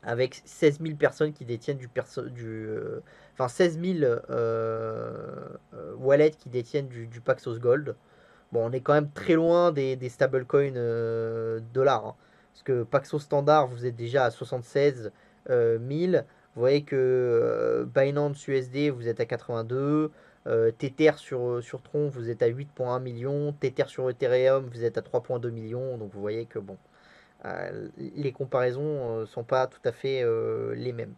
avec 16 000 personnes qui détiennent enfin 16 000 wallets qui détiennent du Paxos Gold. Bon, on est quand même très loin des stablecoins dollars, hein, parce que Paxos Standard, vous êtes déjà à 76 000. Vous voyez que Binance USD, vous êtes à 82. Tether sur Tron, vous êtes à 8,1 millions. Tether sur Ethereum, vous êtes à 3,2 millions. Donc vous voyez que bon, les comparaisons sont pas tout à fait les mêmes.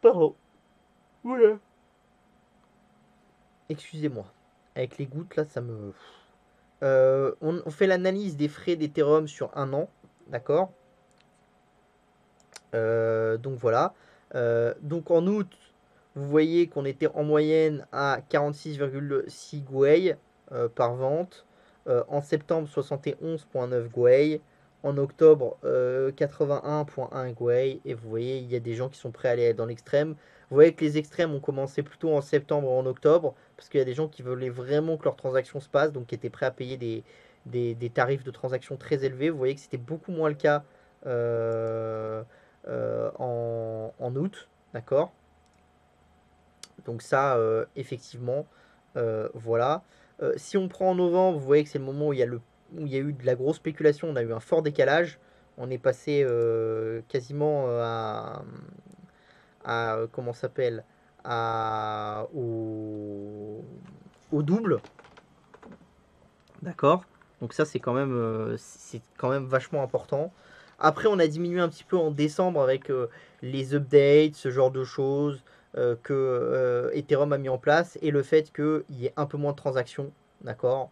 Pardon. Voilà. Excusez-moi. Avec les gouttes là, ça me. On fait l'analyse des frais d'Ethereum sur un an, d'accord. Donc voilà. Donc en août, vous voyez qu'on était en moyenne à 46,6 Gwei par vente. En septembre, 71,9 Gwei. En octobre, 81,1 Gwei. Et vous voyez, il y a des gens qui sont prêts à aller dans l'extrême. Vous voyez que les extrêmes ont commencé plutôt en septembre ou en octobre. Parce qu'il y a des gens qui voulaient vraiment que leur transaction se passe. Donc qui étaient prêts à payer des tarifs de transaction très élevés. Vous voyez que c'était beaucoup moins le cas en août. D'accord. Donc ça, effectivement, voilà. Si on prend en novembre, vous voyez que c'est le moment où où il y a eu de la grosse spéculation, on a eu un fort décalage. On est passé quasiment comment ça s'appelle, au double. D'accord. Donc ça, c'est quand même vachement important. Après, on a diminué un petit peu en décembre avec les updates, ce genre de choses que Ethereum a mis en place et le fait qu'il y ait un peu moins de transactions, d'accord,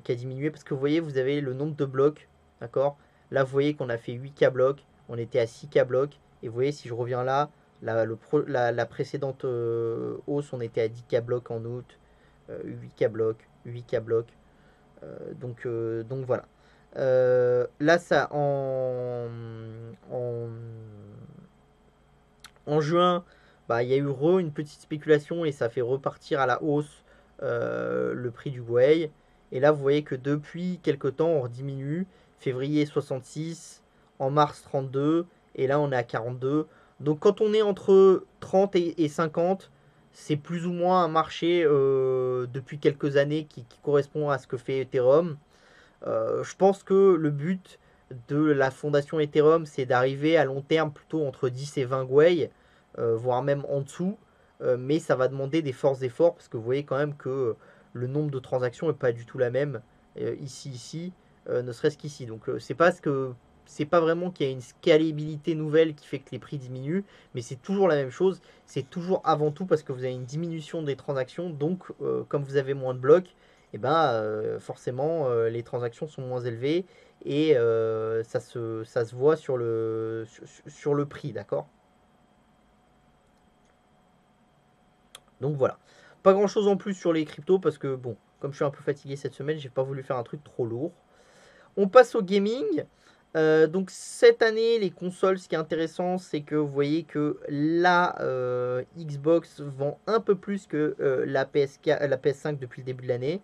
qui a diminué parce que vous voyez, vous avez le nombre de blocs, d'accord. Là, vous voyez qu'on a fait 8K blocs, on était à 6K blocs et vous voyez, si je reviens là, la précédente hausse, on était à 10K blocs en août, 8K blocs, 8K blocs. Donc voilà. Là, en juin, bah, il y a eu une petite spéculation et ça fait repartir à la hausse le prix du Whey. Et là, vous voyez que depuis quelques temps, on rediminue. Février 66, en mars 32, et là, on est à 42. Donc quand on est entre 30 et 50, c'est plus ou moins un marché depuis quelques années qui correspond à ce que fait Ethereum. Je pense que le but de la fondation Ethereum, c'est d'arriver à long terme plutôt entre 10 et 20 Gwei, voire même en dessous. Mais ça va demander des forts efforts parce que vous voyez quand même que le nombre de transactions n'est pas du tout la même ici, ne serait-ce qu'ici. Donc c'est pas vraiment qu'il y a une scalabilité nouvelle qui fait que les prix diminuent, mais c'est toujours la même chose. C'est toujours avant tout parce que vous avez une diminution des transactions. Donc, comme vous avez moins de blocs, et ben forcément les transactions sont moins élevées et ça se voit sur le prix, d'accord. Donc voilà. Pas grand chose en plus sur les cryptos parce que bon, comme je suis un peu fatigué cette semaine, j'ai pas voulu faire un truc trop lourd. On passe au gaming. Donc cette année, les consoles, ce qui est intéressant, c'est que vous voyez que la Xbox vend un peu plus que la PS5 depuis le début de l'année.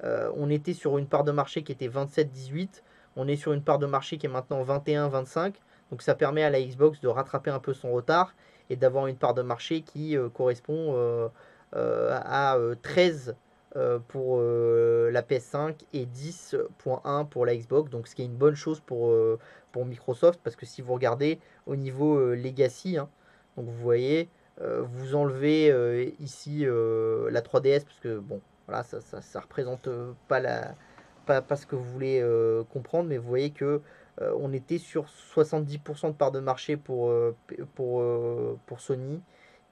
On était sur une part de marché qui était 27-18. On est sur une part de marché qui est maintenant 21-25. Donc ça permet à la Xbox de rattraper un peu son retard et d'avoir une part de marché qui correspond à 13 pour la PS5 et 10,1 pour la Xbox. Donc ce qui est une bonne chose pour Microsoft parce que si vous regardez au niveau Legacy, hein, donc vous voyez, vous enlevez ici la 3DS parce que bon, voilà, ça représente pas ce que vous voulez comprendre, mais vous voyez que on était sur 70% de part de marché pour Sony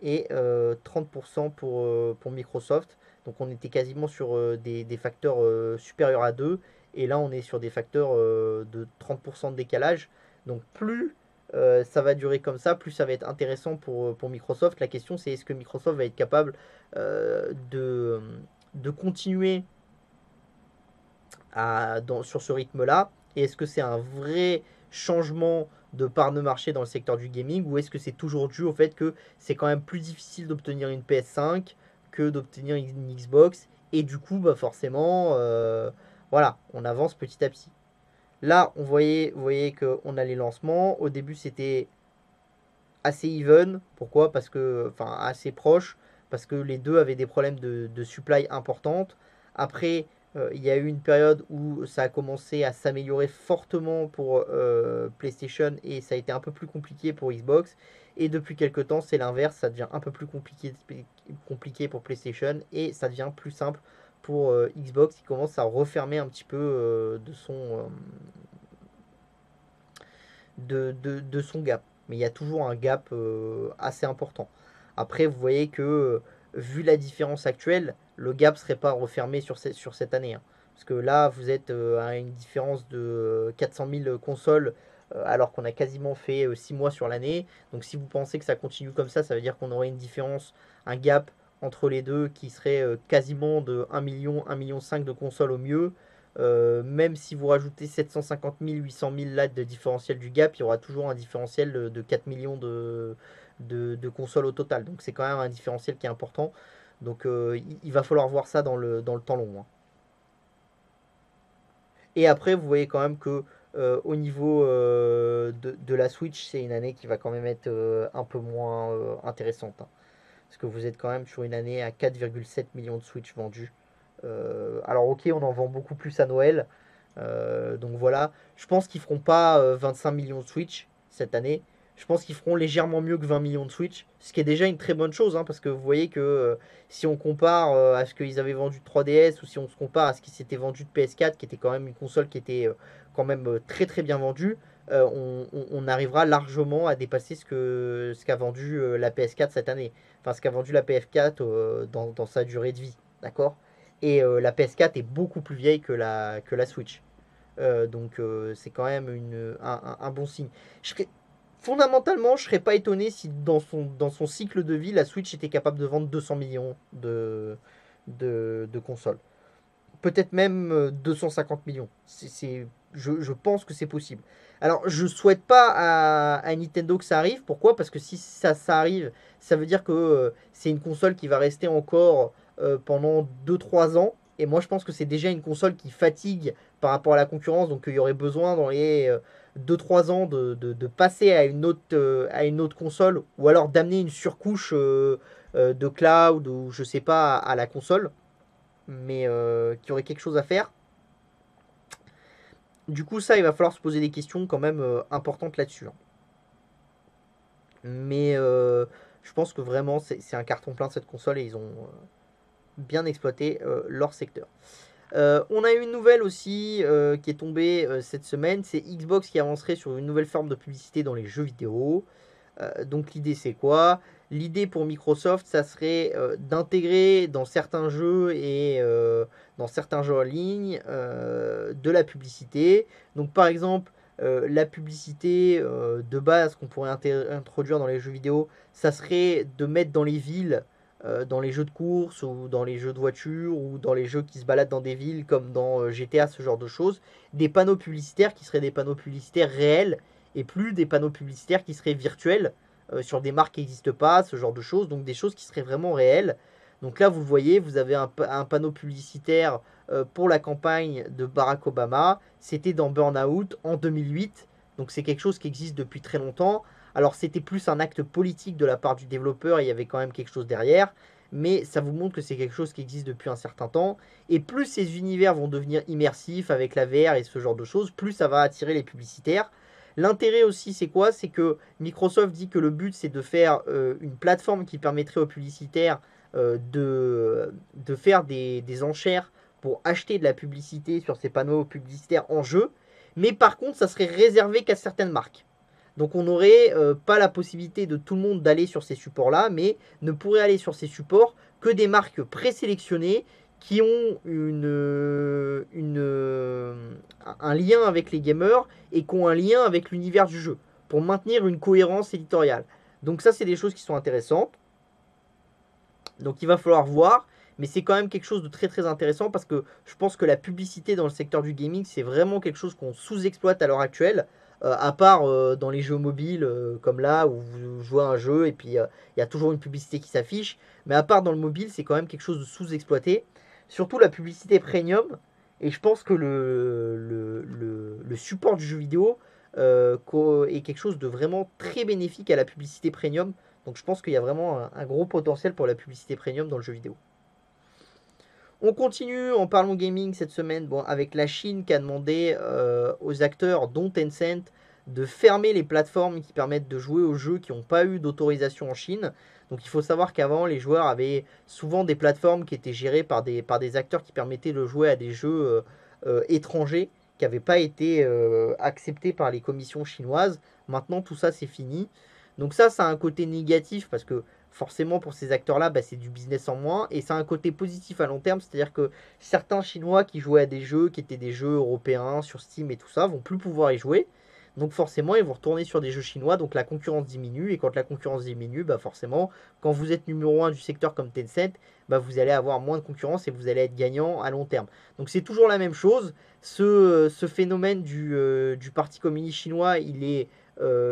et 30% pour Microsoft. Donc on était quasiment sur des facteurs supérieurs à 2 et là on est sur des facteurs de 30% de décalage. Donc plus ça va durer comme ça, plus ça va être intéressant pour Microsoft. La question c'est est-ce que Microsoft va être capable de continuer sur ce rythme-là et est-ce que c'est un vrai changement de part de marché dans le secteur du gaming ou est-ce que c'est toujours dû au fait que c'est quand même plus difficile d'obtenir une PS5 que d'obtenir une Xbox et du coup bah forcément voilà on avance petit à petit. Là vous voyez qu'on a les lancements, au début c'était assez even, pourquoi parce que enfin assez proche parce que les deux avaient des problèmes de supply importantes. Après il y a eu une période où ça a commencé à s'améliorer fortement pour PlayStation et ça a été un peu plus compliqué pour Xbox. Et depuis quelques temps, c'est l'inverse, ça devient un peu plus compliqué pour PlayStation et ça devient plus simple pour Xbox qui commence à refermer un petit peu de son gap. Mais il y a toujours un gap assez important. Après, vous voyez que vu la différence actuelle, le gap ne serait pas refermé sur cette année, hein. Parce que là, vous êtes à une différence de 400 000 consoles alors qu'on a quasiment fait 6 mois sur l'année. Donc si vous pensez que ça continue comme ça veut dire qu'on aurait une différence, un gap entre les deux qui serait quasiment de 1 million, 1,5 million de consoles au mieux. Même si vous rajoutez 750 000, 800 000 là de différentiel du gap, il y aura toujours un différentiel de 4 millions de consoles au total. Donc c'est quand même un différentiel qui est important. Donc il va falloir voir ça dans le temps long, hein. Et après, vous voyez quand même que au niveau de la Switch, c'est une année qui va quand même être un peu moins intéressante, hein. Parce que vous êtes quand même sur une année à 4,7 millions de Switch vendus. Alors ok, on en vend beaucoup plus à Noël. Donc voilà, je pense qu'ils feront pas 25 millions de Switch cette année. Je pense qu'ils feront légèrement mieux que 20 millions de Switch, ce qui est déjà une très bonne chose, hein, parce que vous voyez que si on compare à ce qu'ils avaient vendu de 3DS ou si on se compare à ce qui s'était vendu de PS4, qui était quand même une console qui était quand même très très bien vendue, on arrivera largement à dépasser ce qu'a vendu la PS4 cette année. Enfin, ce qu'a vendu la PS4 dans sa durée de vie, d'accord. Et la PS4 est beaucoup plus vieille que la Switch. Donc c'est quand même un bon signe. Fondamentalement, je serais pas étonné si dans son cycle de vie, la Switch était capable de vendre 200 millions de consoles. Peut-être même 250 millions. Je pense que c'est possible. Alors, je souhaite pas à Nintendo que ça arrive. Pourquoi? Parce que si ça arrive, ça veut dire que c'est une console qui va rester encore pendant 2-3 ans. Et moi, je pense que c'est déjà une console qui fatigue par rapport à la concurrence. Donc, il y aurait besoin dans les 2-3 ans de passer à une autre console. Ou alors d'amener une surcouche de cloud ou je sais pas à la console, mais qui aurait quelque chose à faire. Du coup, ça, il va falloir se poser des questions quand même importantes là-dessus, hein. Mais je pense que vraiment, c'est un carton plein cette console et ils ont bien exploité leur secteur. On a eu une nouvelle aussi qui est tombée cette semaine, c'est Xbox qui avancerait sur une nouvelle forme de publicité dans les jeux vidéo. Donc l'idée c'est quoi? L'idée pour Microsoft, ça serait d'intégrer dans certains jeux et dans certains jeux en ligne de la publicité. Donc par exemple, la publicité de base qu'on pourrait introduire dans les jeux vidéo, ça serait de mettre dans les villes, dans les jeux de course ou dans les jeux de voiture ou dans les jeux qui se baladent dans des villes comme dans GTA, ce genre de choses, des panneaux publicitaires qui seraient des panneaux publicitaires réels et plus des panneaux publicitaires qui seraient virtuels sur des marques qui n'existent pas, ce genre de choses, donc des choses qui seraient vraiment réelles. Donc là, vous voyez, vous avez un panneau publicitaire pour la campagne de Barack Obama. C'était dans Burnout en 2008, donc c'est quelque chose qui existe depuis très longtemps. Alors c'était plus un acte politique de la part du développeur, il y avait quand même quelque chose derrière, mais ça vous montre que c'est quelque chose qui existe depuis un certain temps. Et plus ces univers vont devenir immersifs avec la VR et ce genre de choses, plus ça va attirer les publicitaires. L'intérêt aussi, c'est quoi? C'est que Microsoft dit que le but, c'est de faire une plateforme qui permettrait aux publicitaires de faire des enchères pour acheter de la publicité sur ces panneaux publicitaires en jeu. Mais par contre, ça serait réservé qu'à certaines marques. Donc on n'aurait pas la possibilité de tout le monde d'aller sur ces supports-là, mais ne pourrait aller sur ces supports que des marques présélectionnées qui ont un lien avec les gamers et qui ont un lien avec l'univers du jeu, pour maintenir une cohérence éditoriale. Donc ça, c'est des choses qui sont intéressantes. Donc il va falloir voir, mais c'est quand même quelque chose de très très intéressant parce que je pense que la publicité dans le secteur du gaming, c'est vraiment quelque chose qu'on sous-exploite à l'heure actuelle. À part dans les jeux mobiles comme là où vous jouez à un jeu et puis il y a toujours une publicité qui s'affiche. Mais à part dans le mobile, c'est quand même quelque chose de sous-exploité. Surtout la publicité premium. Et je pense que le support du jeu vidéo est quelque chose de vraiment très bénéfique à la publicité premium. Donc je pense qu'il y a vraiment un gros potentiel pour la publicité premium dans le jeu vidéo. On continue en parlant gaming cette semaine avec la Chine qui a demandé aux acteurs, dont Tencent, de fermer les plateformes qui permettent de jouer aux jeux qui n'ont pas eu d'autorisation en Chine. Donc il faut savoir qu'avant, les joueurs avaient souvent des plateformes qui étaient gérées par des acteurs qui permettaient de jouer à des jeux étrangers qui n'avaient pas été acceptés par les commissions chinoises. Maintenant, tout ça, c'est fini. Donc ça a un côté négatif parce que forcément pour ces acteurs-là, bah, c'est du business en moins, et ça a un côté positif à long terme, c'est-à-dire que certains Chinois qui jouaient à des jeux qui étaient des jeux européens sur Steam et tout ça vont plus pouvoir y jouer. Donc forcément, ils vont retourner sur des jeux chinois, donc la concurrence diminue, et quand la concurrence diminue, bah forcément, quand vous êtes numéro un du secteur comme Tencent, bah vous allez avoir moins de concurrence et vous allez être gagnant à long terme. Donc c'est toujours la même chose. Ce phénomène du Parti communiste chinois, il est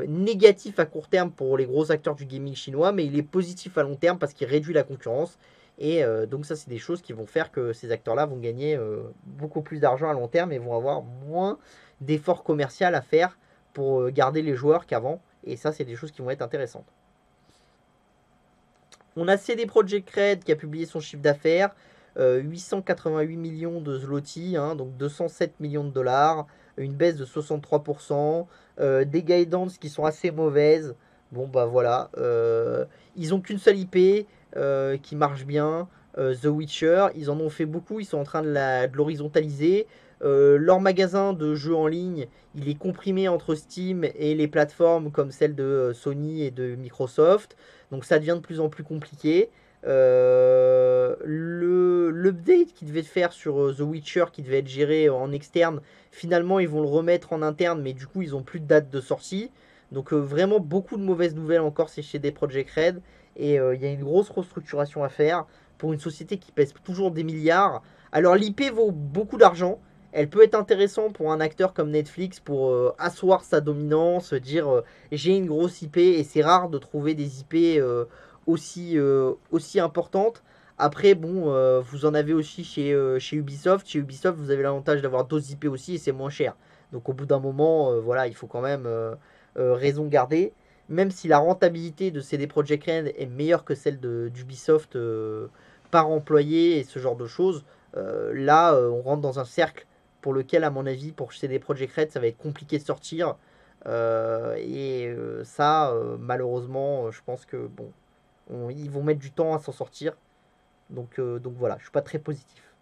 négatif à court terme pour les gros acteurs du gaming chinois, mais il est positif à long terme parce qu'il réduit la concurrence. Et donc ça, c'est des choses qui vont faire que ces acteurs-là vont gagner beaucoup plus d'argent à long terme et vont avoir moins d'efforts commerciaux à faire pour garder les joueurs qu'avant. Et ça, c'est des choses qui vont être intéressantes. On a CD Projekt Red qui a publié son chiffre d'affaires, 888 millions de zloty, hein, donc 207 millions de dollars, une baisse de 63%, des guidances qui sont assez mauvaises. Bon bah voilà, ils ont qu'une seule IP qui marche bien, The Witcher. Ils en ont fait beaucoup, ils sont en train de l'horizontaliser. Leur magasin de jeux en ligne, il est comprimé entre Steam et les plateformes comme celles de Sony et de Microsoft. Donc ça devient de plus en plus compliqué. L'update qu'ils devaient faire sur The Witcher, qui devait être géré en externe, finalement ils vont le remettre en interne, mais du coup ils ont plus de date de sortie. Donc vraiment beaucoup de mauvaises nouvelles encore, c'est chez des Project Red. Et il y a une grosse restructuration à faire pour une société qui pèse toujours des milliards. Alors l'IP vaut beaucoup d'argent. Elle peut être intéressante pour un acteur comme Netflix pour asseoir sa dominance, dire j'ai une grosse IP, et c'est rare de trouver des IP aussi importantes. Après, bon, vous en avez aussi chez Ubisoft. Chez Ubisoft, vous avez l'avantage d'avoir d'autres IP aussi et c'est moins cher. Donc au bout d'un moment, voilà, il faut quand même raison garder. Même si la rentabilité de CD Projekt Red est meilleure que celle d'Ubisoft par employé et ce genre de choses, là, on rentre dans un cercle pour lequel, à mon avis, pour CD Projekt Red, ça va être compliqué de sortir. Ça, malheureusement, je pense que bon, ils vont mettre du temps à s'en sortir. Donc voilà, je suis pas très positif.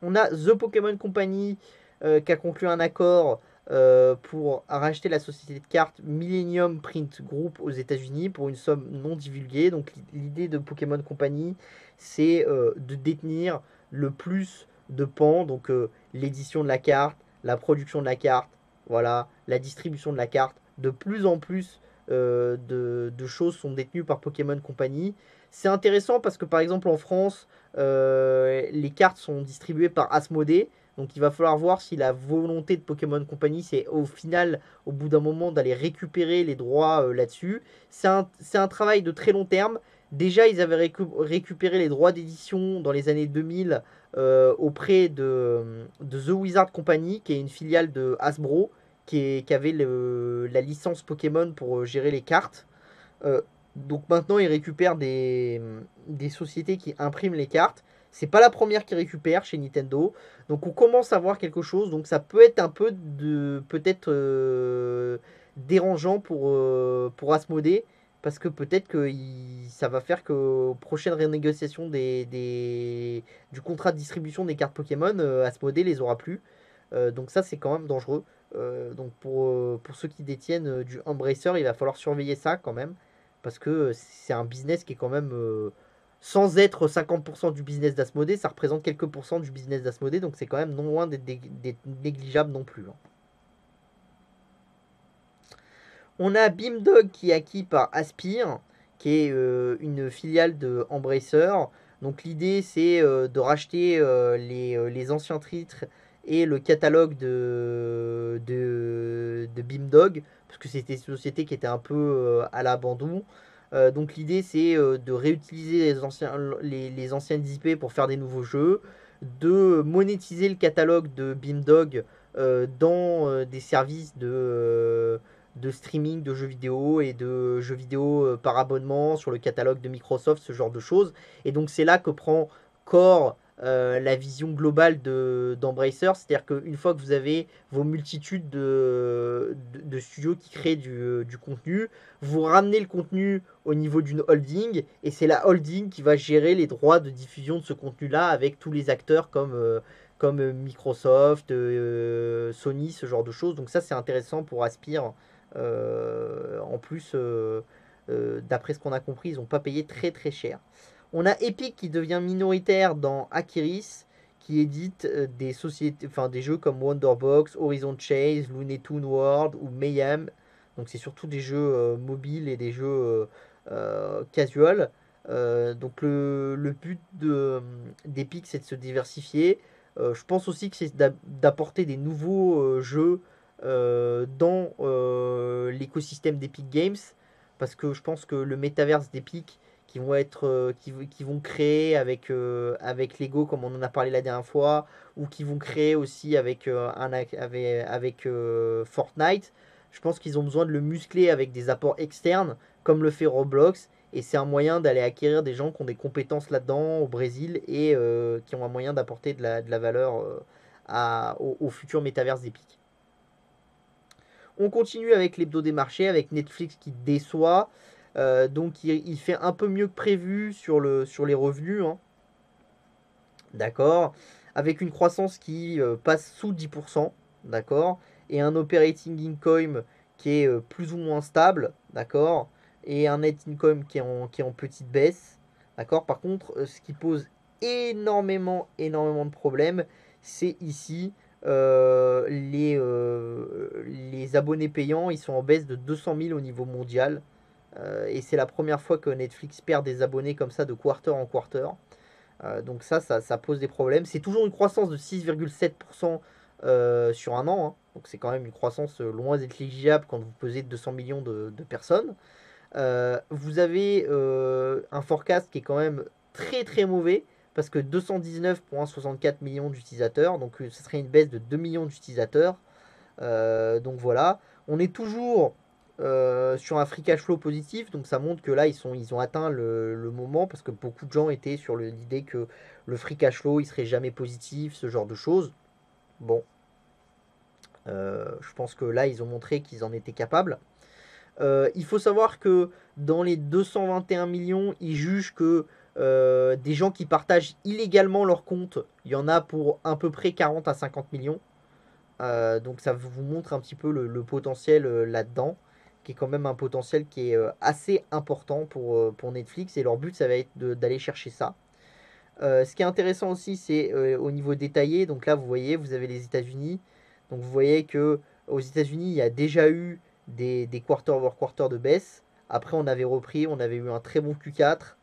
On a The Pokémon Company qui a conclu un accord pour racheter la société de cartes Millennium Print Group aux États-Unis pour une somme non divulguée. Donc l'idée de Pokémon Company, c'est de détenir le plus de pans, donc l'édition de la carte, la production de la carte, voilà, la distribution de la carte. De plus en plus de choses sont détenues par Pokémon Company. C'est intéressant parce que par exemple en France, les cartes sont distribuées par Asmodée. Donc il va falloir voir si la volonté de Pokémon Company, c'est au final, au bout d'un moment, d'aller récupérer les droits là-dessus. C'est un travail de très long terme. Déjà, ils avaient récupéré les droits d'édition dans les années 2000 auprès de The Wizard Company, qui est une filiale de Hasbro, qui avait la licence Pokémon pour gérer les cartes. Donc maintenant, ils récupèrent des sociétés qui impriment les cartes. C'est pas la première qui récupère chez Nintendo. Donc on commence à voir quelque chose. Donc ça peut être un peu peut-être dérangeant pour Asmodée. Parce que peut-être que ça va faire qu'aux prochaines renégociations du contrat de distribution des cartes Pokémon, Asmodée les aura plus. Donc ça c'est quand même dangereux. Donc pour ceux qui détiennent du Embracer, il va falloir surveiller ça quand même parce que c'est un business qui est quand même, sans être 50% du business d'Asmodée, ça représente quelques pourcents du business d'Asmodée, donc c'est quand même non loin d'être négligeable non plus, hein. On a Beamdog qui est acquis par Aspyr, qui est une filiale de Embracer. Donc l'idée c'est de racheter les anciens titres et le catalogue de Beamdog, parce que c'était une société qui était un peu à l'abandon. Donc l'idée c'est de réutiliser les anciennes IP pour faire des nouveaux jeux, de monétiser le catalogue de Beamdog dans des services de streaming de jeux vidéo et de jeux vidéo par abonnement sur le catalogue de Microsoft, ce genre de choses. Et donc c'est là que prend corps la vision globale d'Embracer, c'est-à-dire qu'une fois que vous avez vos multitudes de studios qui créent du contenu, vous ramenez le contenu au niveau d'une holding, et c'est la holding qui va gérer les droits de diffusion de ce contenu-là avec tous les acteurs comme Microsoft, Sony, ce genre de choses. Donc ça c'est intéressant pour Aspyr en plus d'après ce qu'on a compris, ils n'ont pas payé très très cher. On a Epic qui devient minoritaire dans Akiris, qui édite des sociétés, enfin des jeux comme Wonderbox, Horizon Chase, Looney Tunes World ou Mayhem. Donc c'est surtout des jeux mobiles et des jeux casual. Donc le but d'Epic, c'est de se diversifier. Je pense aussi que c'est d'apporter des nouveaux jeux dans l'écosystème d'Epic Games, parce que je pense que le métaverse d'Epic qui vont créer avec Lego comme on en a parlé la dernière fois, ou qui vont créer aussi avec Fortnite. Je pense qu'ils ont besoin de le muscler avec des apports externes comme le fait Roblox, et c'est un moyen d'aller acquérir des gens qui ont des compétences là-dedans au Brésil et qui ont un moyen d'apporter de la valeur au futur métaverse d'Epic. On continue avec l'hebdo des marchés, avec Netflix qui déçoit. Donc il fait un peu mieux que prévu sur les revenus. Hein. D'accord. Avec une croissance qui passe sous 10%. D'accord. Et un operating income qui est plus ou moins stable. D'accord. Et un net income qui est en petite baisse. D'accord. Par contre, ce qui pose énormément de problèmes, c'est ici les abonnés payants. Ils sont en baisse de 200 000 au niveau mondial. Et c'est la première fois que Netflix perd des abonnés comme ça de quarter en quarter. Donc ça pose des problèmes. C'est toujours une croissance de 6,7% sur un an. Hein. Donc c'est quand même une croissance loin d'être négligeable quand vous pesez 200 millions de personnes. Vous avez un forecast qui est quand même très mauvais, parce que 219,64 millions d'utilisateurs, donc ce serait une baisse de 2 millions d'utilisateurs. Donc voilà, on est toujours sur un free cash flow positif, donc ça montre que là ils ont atteint le moment, parce que beaucoup de gens étaient sur l'idée que le free cash flow il serait jamais positif, ce genre de choses. Bon, je pense que là ils ont montré qu'ils en étaient capables. Il faut savoir que dans les 221 millions, ils jugent que des gens qui partagent illégalement leur compte, il y en a pour à peu près 40 à 50 millions. Donc ça vous montre un petit peu le potentiel là-dedans, qui est quand même un potentiel qui est assez important pour Netflix, et leur but ça va être d'aller chercher ça. Ce qui est intéressant aussi, c'est au niveau détaillé. Donc là, vous voyez, vous avez les États-Unis. Donc vous voyez que aux États-Unis, il y a déjà eu des quarter over quarter de baisse. Après, on avait repris, on avait eu un très bon Q4.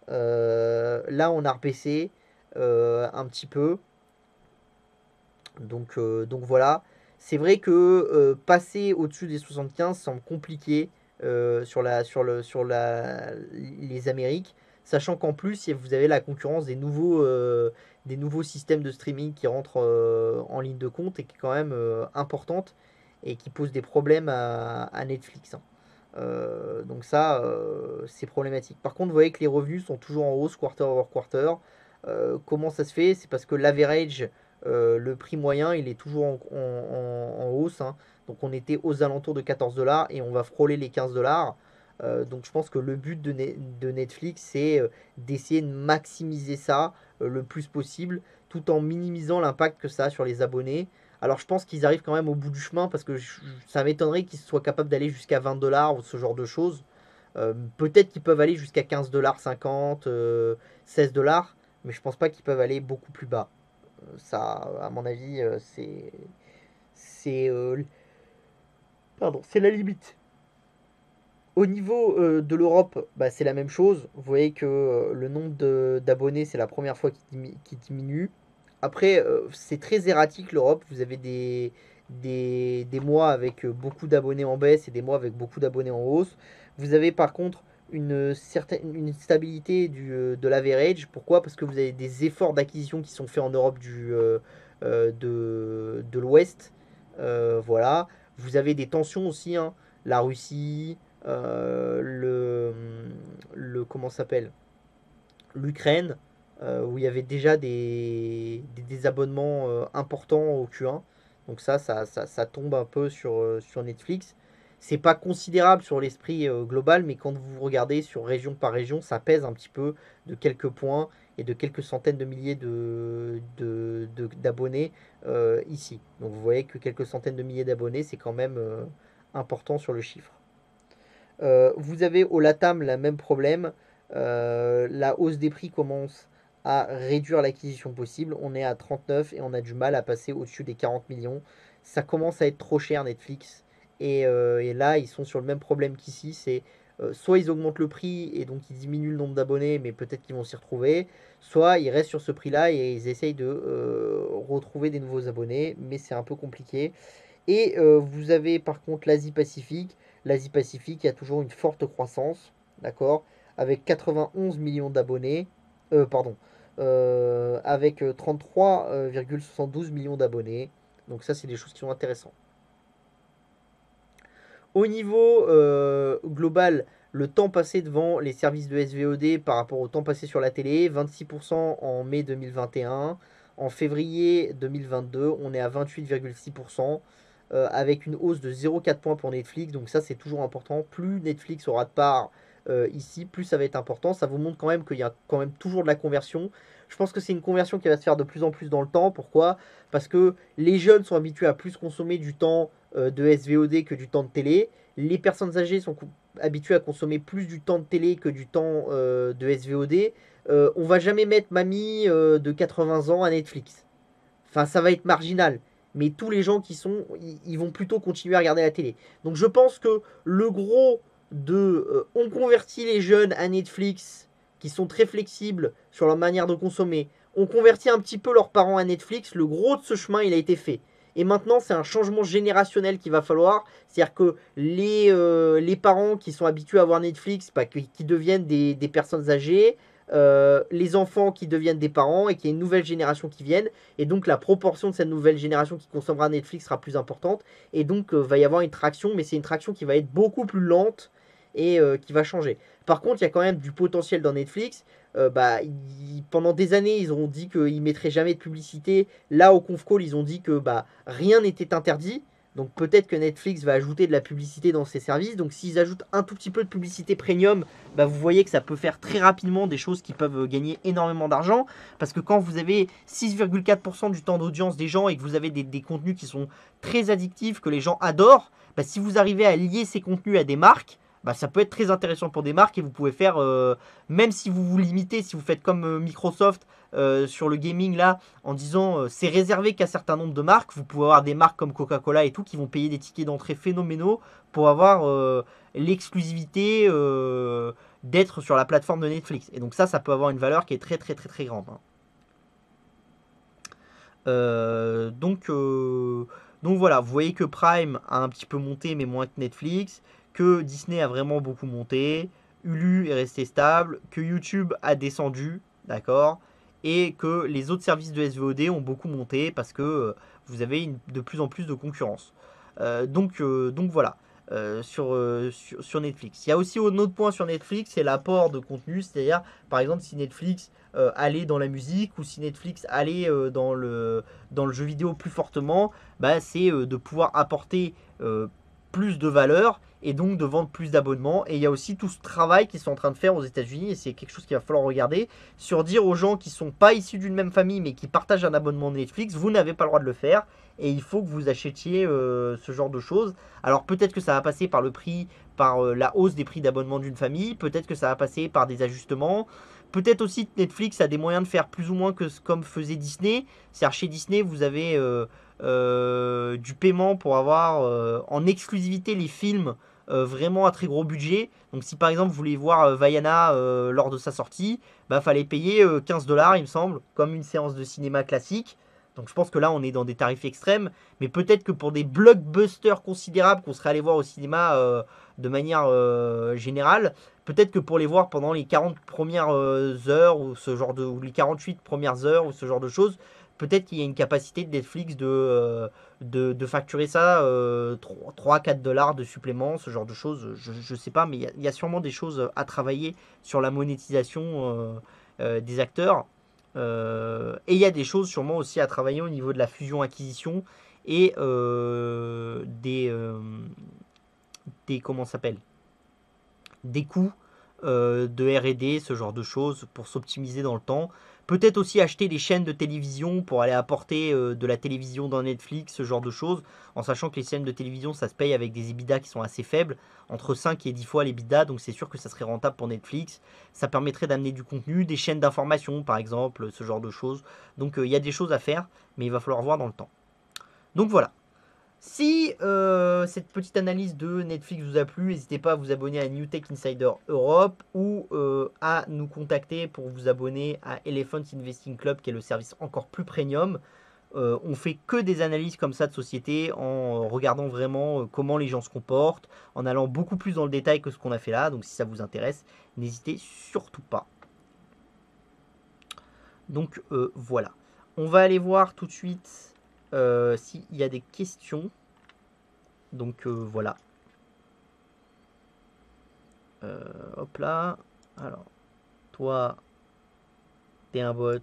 Là, on a rebaissé un petit peu. Donc voilà. C'est vrai que passer au-dessus des 75 semble compliqué les Amériques, sachant qu'en plus vous avez la concurrence des nouveaux systèmes de streaming qui rentrent en ligne de compte, et qui est quand même importante, et qui pose des problèmes à Netflix. Hein. Donc ça, c'est problématique. Par contre, vous voyez que les revenus sont toujours en hausse quarter over quarter. Comment ça se fait? C'est parce que l'average, le prix moyen, il est toujours en hausse. Hein. Donc on était aux alentours de 14 $ et on va frôler les 15 $. Donc je pense que le but de Netflix, c'est d'essayer de maximiser ça le plus possible, tout en minimisant l'impact que ça a sur les abonnés. Alors je pense qu'ils arrivent quand même au bout du chemin, parce que ça m'étonnerait qu'ils soient capables d'aller jusqu'à 20 $ ou ce genre de choses. Peut-être qu'ils peuvent aller jusqu'à 15 $, 50, 16 $, mais je pense pas qu'ils peuvent aller beaucoup plus bas. Ça, à mon avis, c'est pardon, c'est la limite. Au niveau de l'Europe, bah, c'est la même chose. Vous voyez que le nombre d'abonnés, c'est la première fois qui diminue. Après, c'est très erratique l'Europe. Vous avez des mois avec beaucoup d'abonnés en baisse et des mois avec beaucoup d'abonnés en hausse. Vous avez par contre une stabilité de l'average. Pourquoi? Parce que vous avez des efforts d'acquisition qui sont faits en Europe de l'Ouest. Voilà. Vous avez des tensions aussi. Hein. La Russie, le comment s'appelle, l'Ukraine, où il y avait déjà des désabonnements importants au Q1. Donc ça tombe un peu sur Netflix. C'est pas considérable sur l'esprit global, mais quand vous regardez sur région par région, ça pèse un petit peu de quelques points et de quelques centaines de milliers d'abonnés ici. Donc vous voyez que quelques centaines de milliers d'abonnés, c'est quand même important sur le chiffre. Vous avez au Latam le même problème. La hausse des prix commence à réduire l'acquisition possible. On est à 39 et on a du mal à passer au-dessus des 40 millions. Ça commence à être trop cher Netflix. Et là, ils sont sur le même problème qu'ici. C'est soit ils augmentent le prix et donc ils diminuent le nombre d'abonnés, mais peut-être qu'ils vont s'y retrouver. Soit ils restent sur ce prix-là et ils essayent de retrouver des nouveaux abonnés, mais c'est un peu compliqué. Et vous avez par contre l'Asie-Pacifique. L'Asie-Pacifique, il y a toujours une forte croissance, d'accord, avec 91 millions d'abonnés, pardon, avec 33,72 millions d'abonnés. Donc ça, c'est des choses qui sont intéressantes. Au niveau global, le temps passé devant les services de SVOD par rapport au temps passé sur la télé, 26% en mai 2021. En février 2022, on est à 28,6%, avec une hausse de 0,4 points pour Netflix. Donc ça, c'est toujours important. Plus Netflix aura de part ici, plus ça va être important. Ça vous montre quand même qu'il y a quand même toujours de la conversion. Je pense que c'est une conversion qui va se faire de plus en plus dans le temps. Pourquoi? Parce que les jeunes sont habitués à plus consommer du temps de SVOD que du temps de télé. Les personnes âgées sont habituées à consommer plus du temps de télé que du temps de SVOD. On va jamais mettre mamie de 80 ans à Netflix. Enfin, ça va être marginal. Mais tous les gens qui sont, ils vont plutôt continuer à regarder la télé. Donc je pense que le gros de on convertit les jeunes à Netflix, qui sont très flexibles sur leur manière de consommer. On convertit un petit peu leurs parents à Netflix. Le gros de ce chemin, il a été fait. Et maintenant, c'est un changement générationnel qu'il va falloir. C'est-à-dire que les parents qui sont habitués à voir Netflix, bah, qui deviennent des personnes âgées, les enfants qui deviennent des parents et qu'il y ait une nouvelle génération qui vienne. Et donc la proportion de cette nouvelle génération qui consommera Netflix sera plus importante. Et donc va y avoir une traction, mais c'est une traction qui va être beaucoup plus lente et qui va changer. Par contre, il y a quand même du potentiel dans Netflix. Pendant des années, ils ont dit qu'ils ne mettraient jamais de publicité. Là, au Conf Call, ils ont dit que rien n'était interdit. Donc peut-être que Netflix va ajouter de la publicité dans ses services. Donc s'ils ajoutent un tout petit peu de publicité premium, vous voyez que ça peut faire très rapidement des choses qui peuvent gagner énormément d'argent. Parce que quand vous avez 6,4% du temps d'audience des gens et que vous avez des contenus qui sont très addictifs, que les gens adorent, si vous arrivez à lier ces contenus à des marques, ça peut être très intéressant pour des marques et vous pouvez faire, même si vous vous limitez, si vous faites comme Microsoft sur le gaming là, en disant c'est réservé qu'à un certain nombre de marques, vous pouvez avoir des marques comme Coca-Cola et tout qui vont payer des tickets d'entrée phénoménaux pour avoir l'exclusivité d'être sur la plateforme de Netflix. Et donc ça peut avoir une valeur qui est très très très très grande. Hein. Donc voilà, vous voyez que Prime a un petit peu monté, mais moins que Netflix, que Disney a vraiment beaucoup monté, Hulu est resté stable, que YouTube a descendu, d'accord, et que les autres services de SVOD ont beaucoup monté parce que vous avez de plus en plus de concurrence. Donc voilà. Sur Netflix. Il y a aussi un autre point sur Netflix, c'est l'apport de contenu, c'est-à-dire par exemple si Netflix allait dans la musique ou si Netflix allait dans le jeu vidéo plus fortement, c'est de pouvoir apporter plus de valeur et donc de vendre plus d'abonnements. Et il y a aussi tout ce travail qu'ils sont en train de faire aux États-Unis, et c'est quelque chose qu'il va falloir regarder, sur dire aux gens qui ne sont pas issus d'une même famille mais qui partagent un abonnement Netflix, vous n'avez pas le droit de le faire et il faut que vous achetiez ce genre de choses. Alors peut-être que ça va passer par le prix, par la hausse des prix d'abonnement d'une famille, peut-être que ça va passer par des ajustements. Peut-être aussi que Netflix a des moyens de faire plus ou moins que comme faisait Disney. C'est-à-dire chez Disney, vous avez du paiement pour avoir en exclusivité les films vraiment à très gros budget. Donc si par exemple vous voulez voir Vaiana lors de sa sortie, fallait payer 15 dollars il me semble, comme une séance de cinéma classique. Donc je pense que là on est dans des tarifs extrêmes, mais peut-être que pour des blockbusters considérables qu'on serait allé voir au cinéma de manière générale, peut-être que pour les voir pendant les 40 premières heures ou ou les 48 premières heures ou ce genre de choses, peut-être qu'il y a une capacité de Netflix de facturer ça 3-4 dollars de supplément, ce genre de choses, je sais pas, mais il y a sûrement des choses à travailler sur la monétisation des acteurs. Et il y a des choses sûrement aussi à travailler au niveau de la fusion-acquisition et des comment ça s'appelle, des coûts de R&D, ce genre de choses, pour s'optimiser dans le temps. Peut-être aussi acheter des chaînes de télévision pour aller apporter de la télévision dans Netflix, ce genre de choses, en sachant que les chaînes de télévision, ça se paye avec des EBITDA qui sont assez faibles, entre 5 et 10 fois les EBITDA, donc c'est sûr que ça serait rentable pour Netflix. Ça permettrait d'amener du contenu, des chaînes d'information par exemple, ce genre de choses. Donc il y a des choses à faire, mais il va falloir voir dans le temps. Donc voilà. Si cette petite analyse de Netflix vous a plu, n'hésitez pas à vous abonner à New Tech Insider Europe ou à nous contacter pour vous abonner à Elephant Investing Club, qui est le service encore plus premium. On fait que des analyses comme ça de société en regardant vraiment comment les gens se comportent, en allant beaucoup plus dans le détail que ce qu'on a fait là. Donc si ça vous intéresse, n'hésitez surtout pas. Donc voilà. On va aller voir tout de suite s'il y a des questions. Donc voilà. Hop là. Alors, toi, t'es un bot,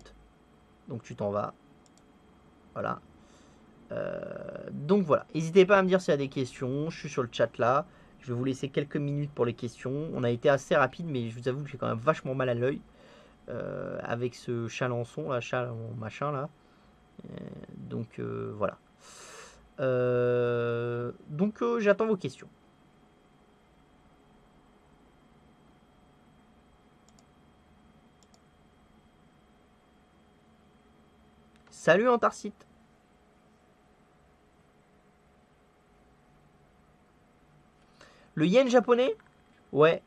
donc tu t'en vas. Voilà. Donc voilà. N'hésitez pas à me dire s'il y a des questions. Je suis sur le chat là. Je vais vous laisser quelques minutes pour les questions. On a été assez rapide, mais je vous avoue que j'ai quand même vachement mal à l'œil avec ce chalençon, là, machin là. Donc voilà. Donc j'attends vos questions. Salut Antarcite. Le yen japonais? Ouais.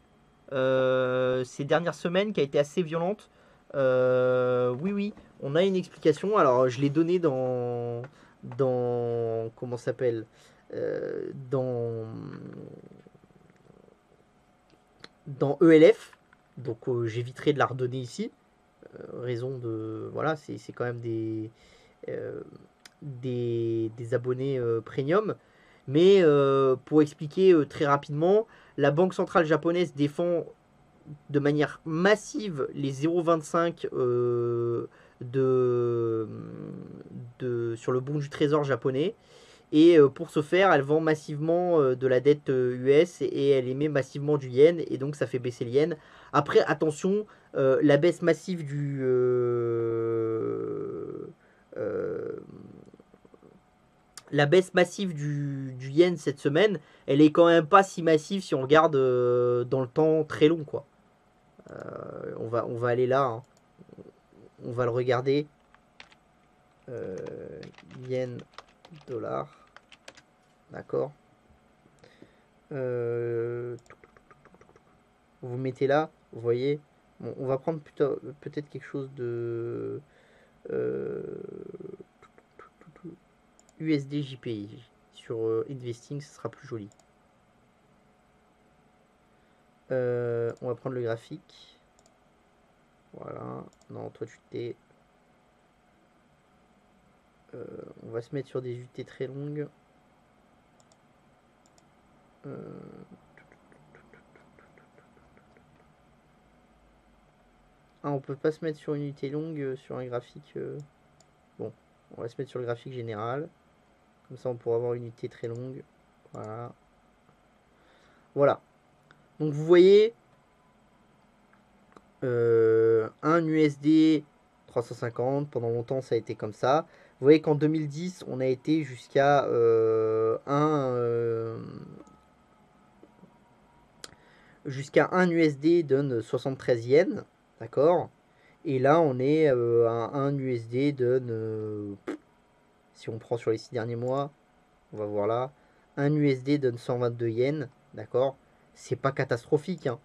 Ces dernières semaines qui a été assez violente. Oui, oui, on a une explication. Alors, je l'ai donné dans comment ça s'appelle dans ELF. Donc, j'éviterai de la redonner ici. Raison de voilà, c'est quand même euh, des abonnés premium. Mais pour expliquer très rapidement, la Banque centrale japonaise défend de manière massive les 0,25 sur le bon du trésor japonais. Et pour ce faire, elle vend massivement de la dette US et elle émet massivement du yen. Et donc ça fait baisser le yen. Après, attention, la baisse massive euh, du yen cette semaine, elle est quand même pas si massive si on regarde dans le temps très long, quoi. On va aller là, hein. On va le regarder. Yen, dollar. D'accord. Vous mettez là, vous voyez. Bon, on va prendre peut-être quelque chose de USD JPI. Sur Investing, ce sera plus joli. On va prendre le graphique. Voilà. Non, toi tu t'es. On va se mettre sur des UT très longues. Ah, on peut pas se mettre sur une unité longue sur un graphique. Bon, on va se mettre sur le graphique général. Comme ça, on pourra avoir une unité très longue. Voilà. Voilà. Donc, vous voyez, un USD 350, pendant longtemps, ça a été comme ça. Vous voyez qu'en 2010, on a été jusqu'à jusqu'à 1 USD donne 73 yens. D'accord. Et là, on est à 1 USD donne. Si on prend sur les 6 derniers mois, on va voir là. 1 USD donne 122 yens. D'accord. C'est pas catastrophique, hein.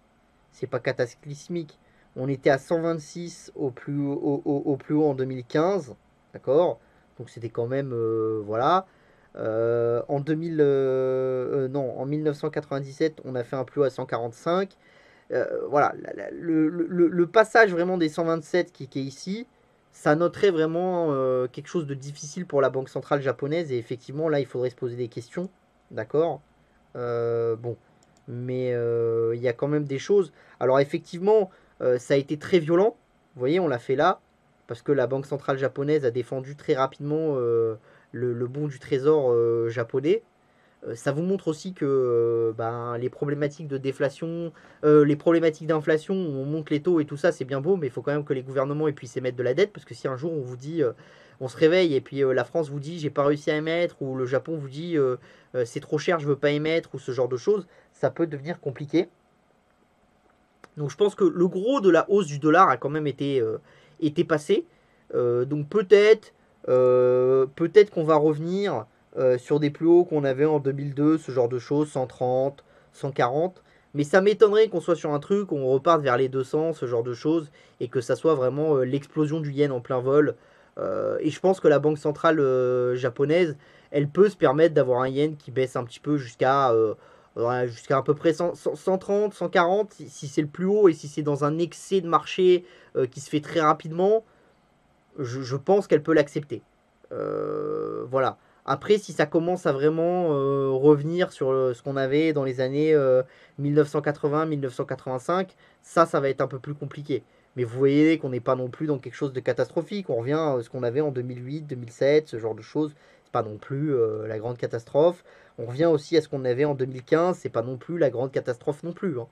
C'est pas cataclysmique. On était à 126 au plus haut en 2015. D'accord. Donc c'était quand même. Voilà. En 2000, non, en 1997, on a fait un plus haut à 145. Voilà, le passage vraiment des 127 qui est ici, ça noterait vraiment quelque chose de difficile pour la Banque centrale japonaise. Et effectivement, là, il faudrait se poser des questions. D'accord. Bon. Mais il y a quand même des choses. Alors, effectivement, ça a été très violent. Vous voyez, on l'a fait là. Parce que la Banque centrale japonaise a défendu très rapidement le bon du trésor japonais. Ça vous montre aussi que ben, les problématiques de déflation, les problématiques d'inflation, on monte les taux et tout ça, c'est bien beau, mais il faut quand même que les gouvernements puissent émettre de la dette, parce que si un jour on vous dit, on se réveille et puis la France vous dit j'ai pas réussi à émettre, ou le Japon vous dit c'est trop cher, je veux pas émettre, ou ce genre de choses, ça peut devenir compliqué. Donc je pense que le gros de la hausse du dollar a quand même été passé. Donc peut-être qu'on va revenir sur des plus hauts qu'on avait en 2002, ce genre de choses, 130, 140. Mais ça m'étonnerait qu'on soit sur un truc, on reparte vers les 200, ce genre de choses, et que ça soit vraiment l'explosion du yen en plein vol. Et je pense que la banque centrale japonaise, elle peut se permettre d'avoir un yen qui baisse un petit peu jusqu'à à peu près 130, 140, si c'est le plus haut et si c'est dans un excès de marché qui se fait très rapidement, je pense qu'elle peut l'accepter. Voilà. Après, si ça commence à vraiment revenir sur ce qu'on avait dans les années 1980-1985, ça va être un peu plus compliqué. Mais vous voyez qu'on n'est pas non plus dans quelque chose de catastrophique. On revient à ce qu'on avait en 2008, 2007, ce genre de choses. C'est pas non plus la grande catastrophe. On revient aussi à ce qu'on avait en 2015. C'est pas non plus la grande catastrophe non plus, hein.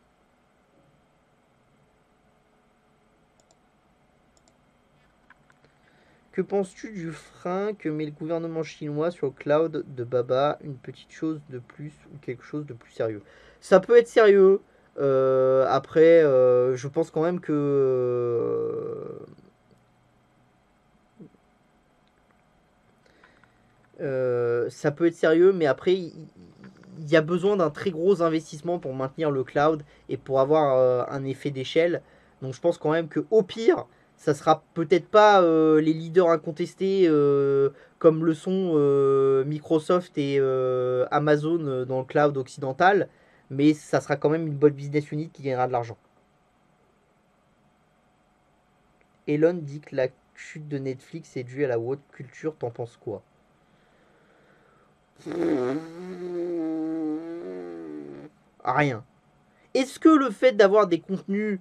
Que penses-tu du frein que met le gouvernement chinois sur le cloud de Baba? Une petite chose de plus ou quelque chose de plus sérieux? Ça peut être sérieux. Après, je pense quand même que ça peut être sérieux, mais après, il y a besoin d'un très gros investissement pour maintenir le cloud et pour avoir un effet d'échelle. Donc je pense quand même que au pire, ça sera peut-être pas les leaders incontestés comme le sont Microsoft et Amazon dans le cloud occidental, mais ça sera quand même une bonne business unit qui gagnera de l'argent. Elon dit que la chute de Netflix est due à la haute culture, t'en penses quoi? Rien. Est-ce que le fait d'avoir des contenus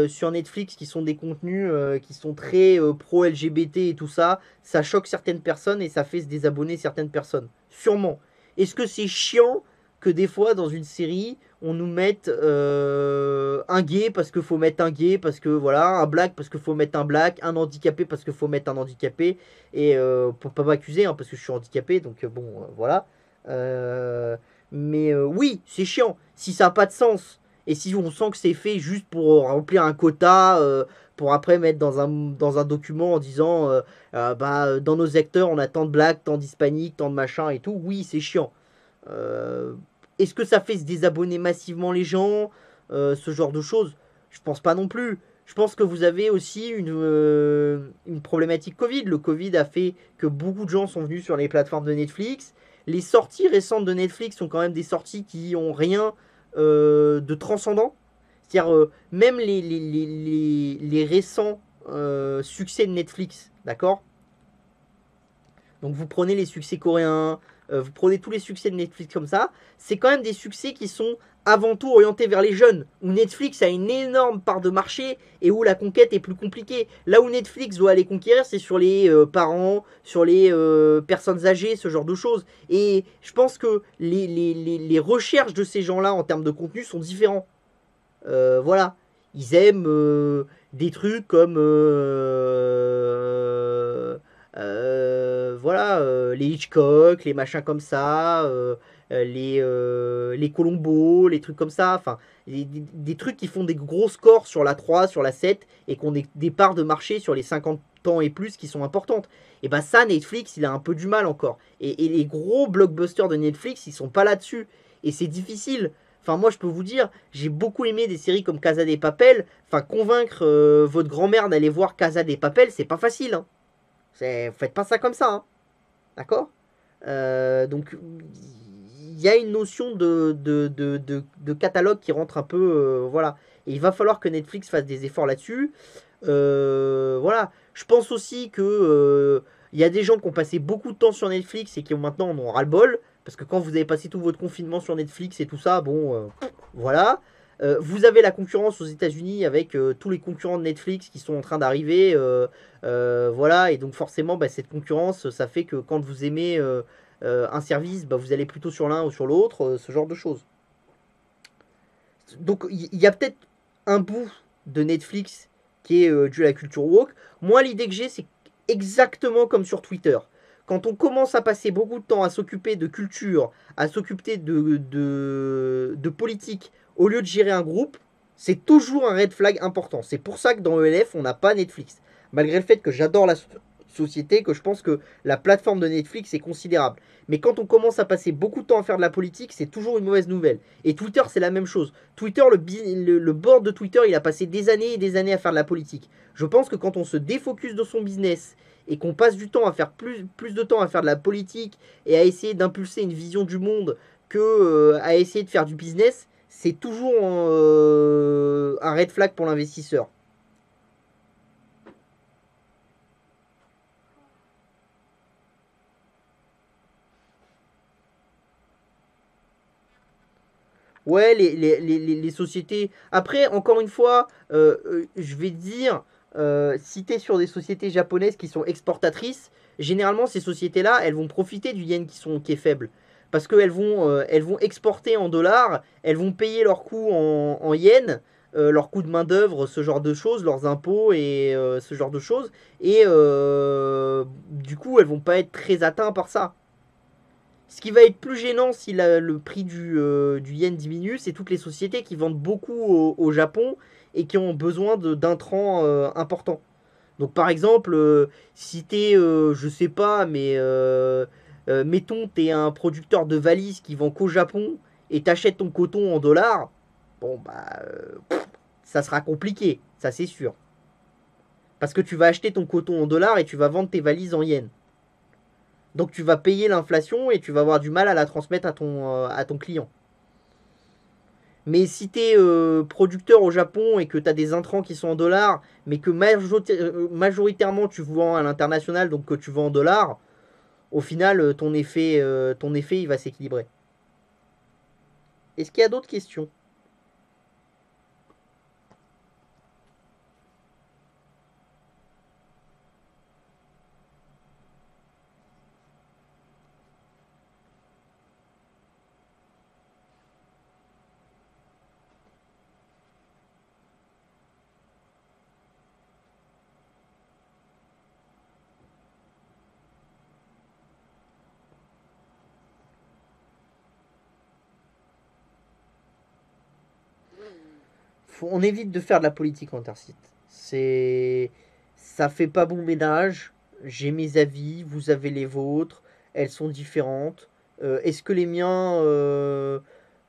sur Netflix qui sont des contenus qui sont très pro-LGBT et tout ça, ça choque certaines personnes et ça fait se désabonner certaines personnes? Sûrement. Est-ce que c'est chiant que des fois dans une série on nous mette un gay parce qu'il faut mettre un gay, parce que voilà, un black parce qu'il faut mettre un black, un handicapé parce qu'il faut mettre un handicapé, et pour pas m'accuser hein, parce que je suis handicapé, donc bon voilà. Euh, mais oui, c'est chiant. Si ça n'a pas de sens, et si on sent que c'est fait juste pour remplir un quota, pour après mettre dans un document en disant bah, dans nos acteurs on a tant de blacks, tant d'hispaniques, tant de machins et tout, oui, c'est chiant. Euh, Est-ce que ça fait se désabonner massivement les gens, ce genre de choses? Je pense pas non plus. Je pense que vous avez aussi une problématique Covid. Le Covid a fait que beaucoup de gens sont venus sur les plateformes de Netflix. Les sorties récentes de Netflix sont quand même des sorties qui ont rien de transcendant. C'est-à-dire, même les récents succès de Netflix, d'accord? Donc vous prenez les succès coréens, vous prenez tous les succès de Netflix comme ça, c'est quand même des succès qui sont avant tout orientés vers les jeunes, où Netflix a une énorme part de marché et où la conquête est plus compliquée. Là où Netflix doit aller conquérir, c'est sur les parents, sur les personnes âgées, ce genre de choses. Et je pense que les recherches de ces gens-là en termes de contenu sont différents. Voilà. Ils aiment des trucs comme voilà, les Hitchcock, les machins comme ça, les Colombo, les trucs comme ça, enfin, des trucs qui font des gros scores sur la 3 sur la 7 et qui ont des parts de marché sur les 50 ans et plus qui sont importantes. Et bah ça, Netflix, il a un peu du mal encore. Et les gros blockbusters de Netflix, ils sont pas là-dessus. Et c'est difficile. Enfin, moi, je peux vous dire, j'ai beaucoup aimé des séries comme Casa des Papel. Enfin, convaincre votre grand-mère d'aller voir Casa des Papel, c'est pas facile, hein. Faites pas ça comme ça, hein. D'accord. Donc, il y a une notion de catalogue qui rentre un peu. Voilà. Et il va falloir que Netflix fasse des efforts là-dessus. Voilà. Je pense aussi que il y a des gens qui ont passé beaucoup de temps sur Netflix et qui maintenant en ont ras-le-bol. Parce que quand vous avez passé tout votre confinement sur Netflix et tout ça, bon, voilà. Vous avez la concurrence aux États-Unis avec tous les concurrents de Netflix qui sont en train d'arriver. Voilà, et donc forcément, bah, cette concurrence, ça fait que quand vous aimez un service, bah, vous allez plutôt sur l'un ou sur l'autre, ce genre de choses. Donc il y a peut-être un bout de Netflix qui est dû à la culture woke. Moi, l'idée que j'ai, c'est exactement comme sur Twitter. Quand on commence à passer beaucoup de temps à s'occuper de culture, à s'occuper de politique, au lieu de gérer un groupe, c'est toujours un red flag important. C'est pour ça que dans ELF, on n'a pas Netflix. Malgré le fait que j'adore la société, que je pense que la plateforme de Netflix est considérable. Mais quand on commence à passer beaucoup de temps à faire de la politique, c'est toujours une mauvaise nouvelle. Et Twitter, c'est la même chose. Twitter, le board de Twitter, il a passé des années et des années à faire de la politique. Je pense que quand on se défocus de son business et qu'on passe du temps à faire plus de temps à faire de la politique et à essayer d'impulser une vision du monde que à essayer de faire du business, c'est toujours un red flag pour l'investisseur. Ouais, les sociétés. Après, encore une fois, je vais te dire, si tu es sur des sociétés japonaises qui sont exportatrices, généralement, ces sociétés-là, elles vont profiter du yen qui est faible. Parce elles vont exporter en dollars, elles vont payer leurs coûts en yens, leurs coûts de main-d'œuvre, ce genre de choses, leurs impôts et ce genre de choses. Et du coup, elles vont pas être très atteintes par ça. Ce qui va être plus gênant si le prix du yen diminue, c'est toutes les sociétés qui vendent beaucoup au Japon et qui ont besoin d'intrants importants. Donc par exemple, si t'es, je sais pas, mais mettons, t'es un producteur de valises qui vend qu'au Japon et t'achètes ton coton en dollars, bon bah, ça sera compliqué, ça c'est sûr. Parce que tu vas acheter ton coton en dollars et tu vas vendre tes valises en yens. Donc tu vas payer l'inflation et tu vas avoir du mal à la transmettre à ton client. Mais si tu es producteur au Japon et que tu as des intrants qui sont en dollars, mais que majoritairement tu vends à l'international, donc que tu vends en dollars, au final ton effet il va s'équilibrer. Est-ce qu'il y a d'autres questions? On évite de faire de la politique en intercite. Ça fait pas bon ménage. J'ai mes avis, vous avez les vôtres. Elles sont différentes. Est-ce que les miens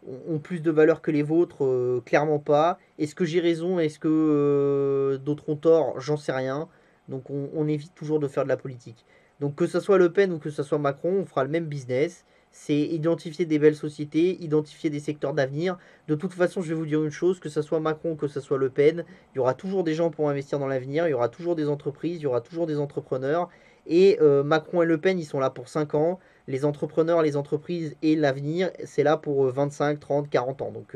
ont plus de valeur que les vôtres? Clairement pas. Est-ce que j'ai raison? Est-ce que d'autres ont tort? J'en sais rien. Donc on évite toujours de faire de la politique. Donc que ce soit Le Pen ou que ce soit Macron, on fera le même business. C'est identifier des belles sociétés, identifier des secteurs d'avenir. De toute façon, je vais vous dire une chose, que ce soit Macron, que ce soit Le Pen, il y aura toujours des gens pour investir dans l'avenir, il y aura toujours des entreprises, il y aura toujours des entrepreneurs. Et Macron et Le Pen, ils sont là pour 5 ans. Les entrepreneurs, les entreprises et l'avenir, c'est là pour 25, 30, 40 ans. Donc,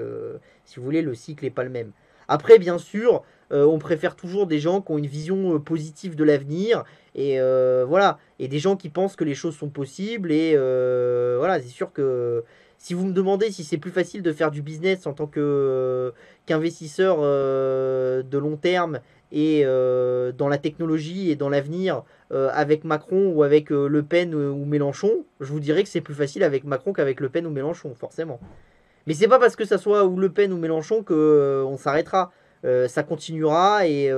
si vous voulez, le cycle n'est pas le même. Après, bien sûr, on préfère toujours des gens qui ont une vision positive de l'avenir. Et voilà. Et des gens qui pensent que les choses sont possibles. Et voilà, c'est sûr que si vous me demandez si c'est plus facile de faire du business en tant qu'investisseur de long terme et dans la technologie et dans l'avenir avec Macron ou avec Le Pen ou Mélenchon, je vous dirais que c'est plus facile avec Macron qu'avec Le Pen ou Mélenchon, forcément. Mais c'est pas parce que ça soit ou Le Pen ou Mélenchon que on s'arrêtera. Ça continuera et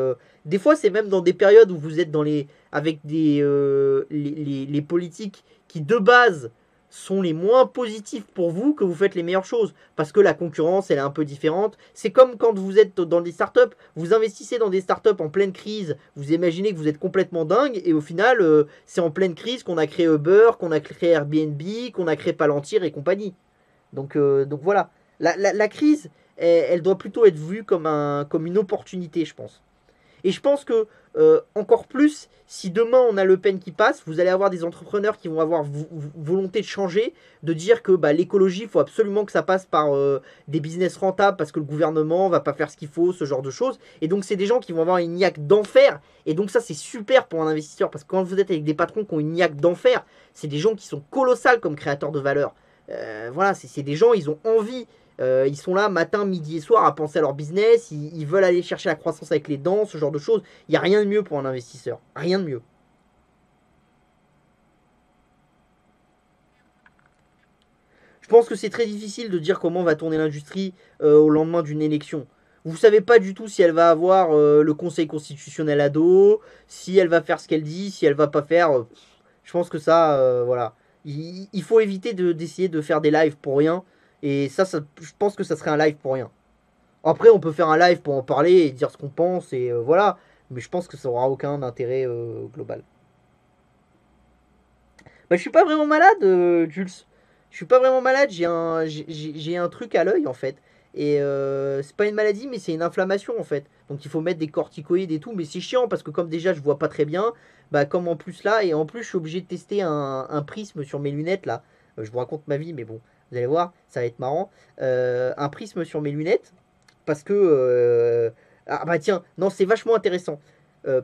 des fois c'est même dans des périodes où vous êtes avec les politiques qui de base sont les moins positifs pour vous que vous faites les meilleures choses parce que la concurrence elle est un peu différente. C'est comme quand vous êtes dans des startups, vous investissez dans des startups en pleine crise, vous imaginez que vous êtes complètement dingue et au final c'est en pleine crise qu'on a créé Uber, qu'on a créé Airbnb, qu'on a créé Palantir et compagnie. Donc voilà, la crise, elle doit plutôt être vue comme une opportunité, je pense. Et je pense que encore plus, si demain on a Le Pen qui passe, vous allez avoir des entrepreneurs qui vont avoir volonté de changer, de dire que bah, l'écologie, il faut absolument que ça passe par des business rentables parce que le gouvernement va pas faire ce qu'il faut, ce genre de choses. Et donc c'est des gens qui vont avoir une niaque d'enfer. Et donc ça c'est super pour un investisseur parce que quand vous êtes avec des patrons qui ont une niaque d'enfer, c'est des gens qui sont colossales comme créateurs de valeur. Voilà, c'est des gens, ils ont envie. Ils sont là matin, midi et soir à penser à leur business. Ils veulent aller chercher la croissance avec les dents, ce genre de choses. Il n'y a rien de mieux pour un investisseur. Rien de mieux. Je pense que c'est très difficile de dire comment va tourner l'industrie au lendemain d'une élection. Vous ne savez pas du tout si elle va avoir le Conseil constitutionnel à dos, si elle va faire ce qu'elle dit, si elle va pas faire. Je pense que ça, voilà. Il faut éviter d'essayer de faire des lives pour rien. Et ça, je pense que ça serait un live pour rien. Après, on peut faire un live pour en parler et dire ce qu'on pense, et voilà. Mais je pense que ça aura aucun intérêt global. Bah, je suis pas vraiment malade, Jules. Je suis pas vraiment malade, j'ai un truc à l'œil en fait. Et c'est pas une maladie, mais c'est une inflammation en fait. Donc il faut mettre des corticoïdes et tout, mais c'est chiant parce que comme déjà je vois pas très bien, bah comme en plus là, et en plus je suis obligé de tester un prisme sur mes lunettes là. Je vous raconte ma vie, mais bon, vous allez voir, ça va être marrant. Un prisme sur mes lunettes, parce que... ah bah tiens, non c'est vachement intéressant.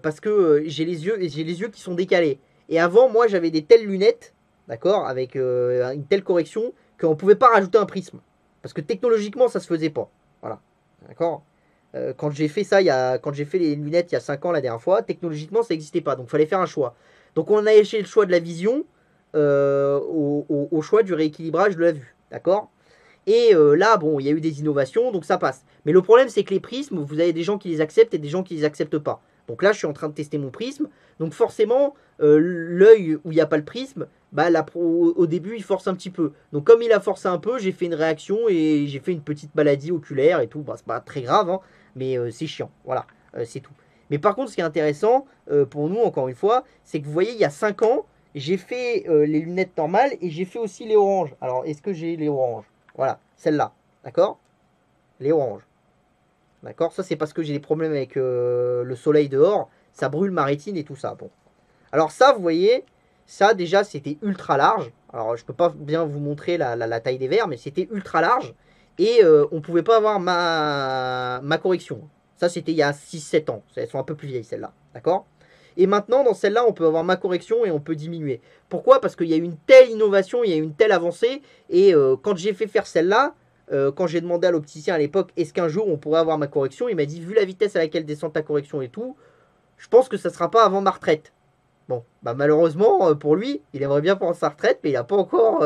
Parce que j'ai les yeux qui sont décalés. Et avant, moi, j'avais des telles lunettes, d'accord, avec une telle correction, qu'on ne pouvait pas rajouter un prisme. Parce que technologiquement, ça se faisait pas. Voilà, d'accord. Quand j'ai fait ça, quand j'ai fait les lunettes il y a 5 ans la dernière fois, technologiquement, ça n'existait pas. Donc, il fallait faire un choix. Donc, on a échangé le choix de la vision au choix du rééquilibrage de la vue, d'accord. Et là, bon, il y a eu des innovations, donc ça passe. Mais le problème, c'est que les prismes, vous avez des gens qui les acceptent et des gens qui les acceptent pas. Donc là, je suis en train de tester mon prisme. Donc forcément, l'œil où il n'y a pas le prisme, bah, là, au début, il force un petit peu. Donc comme il a forcé un peu, j'ai fait une réaction et j'ai fait une petite maladie oculaire et tout. Bah, c'est pas très grave, hein, mais c'est chiant. Voilà, c'est tout. Mais par contre, ce qui est intéressant pour nous, encore une fois, c'est que vous voyez, il y a 5 ans, j'ai fait les lunettes normales et j'ai fait aussi les oranges. Alors, est-ce que j'ai les oranges? Voilà, celle-là, d'accord. Les oranges, d'accord. Ça, c'est parce que j'ai des problèmes avec le soleil dehors. Ça brûle ma rétine et tout ça. Bon. Alors ça, vous voyez, ça déjà, c'était ultra large. Alors, je peux pas bien vous montrer la taille des verres, mais c'était ultra large. Et on pouvait pas avoir ma correction. Ça, c'était il y a 6-7 ans. Elles sont un peu plus vieilles, celles-là, d'accord. Et maintenant, dans celle-là, on peut avoir ma correction et on peut diminuer. Pourquoi? Parce qu'il y a une telle innovation, il y a une telle avancée. Et quand j'ai fait faire celle-là, quand j'ai demandé à l'opticien à l'époque, est-ce qu'un jour on pourrait avoir ma correction, il m'a dit, vu la vitesse à laquelle descend ta correction et tout, je pense que ça ne sera pas avant ma retraite. Bon, bah malheureusement pour lui, il aimerait bien prendre sa retraite, mais il n'a pas encore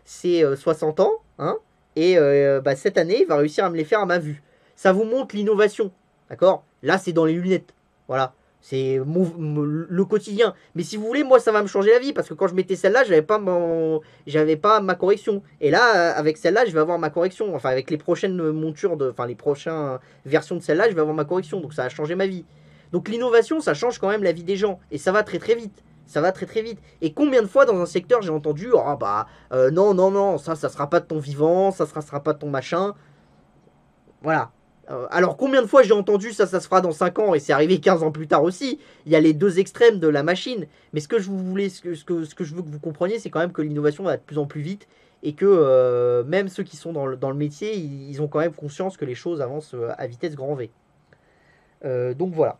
ses 60 ans. Hein, et bah, cette année, il va réussir à me les faire à ma vue. Ça vous montre l'innovation. D'accord. Là, c'est dans les lunettes. Voilà. C'est le quotidien. Mais si vous voulez, moi, ça va me changer la vie. Parce que quand je mettais celle-là, j'avais pas ma correction. Et là, avec celle-là, je vais avoir ma correction. Enfin, avec les prochaines montures, enfin, les prochaines versions de celle-là, je vais avoir ma correction. Donc, ça a changé ma vie. Donc, l'innovation, ça change quand même la vie des gens. Et ça va très, très vite. Ça va très très vite. Et combien de fois dans un secteur j'ai entendu oh bah non non non ça sera pas de ton vivant, ça sera pas de ton machin. Voilà. Alors combien de fois j'ai entendu ça se fera dans 5 ans et c'est arrivé 15 ans plus tard aussi. Il y a les deux extrêmes de la machine. Mais ce que je voulais, ce que je veux que vous compreniez, c'est quand même que l'innovation va de plus en plus vite et que même ceux qui sont dans le métier, ils ont quand même conscience que les choses avancent à vitesse grand V. Donc voilà.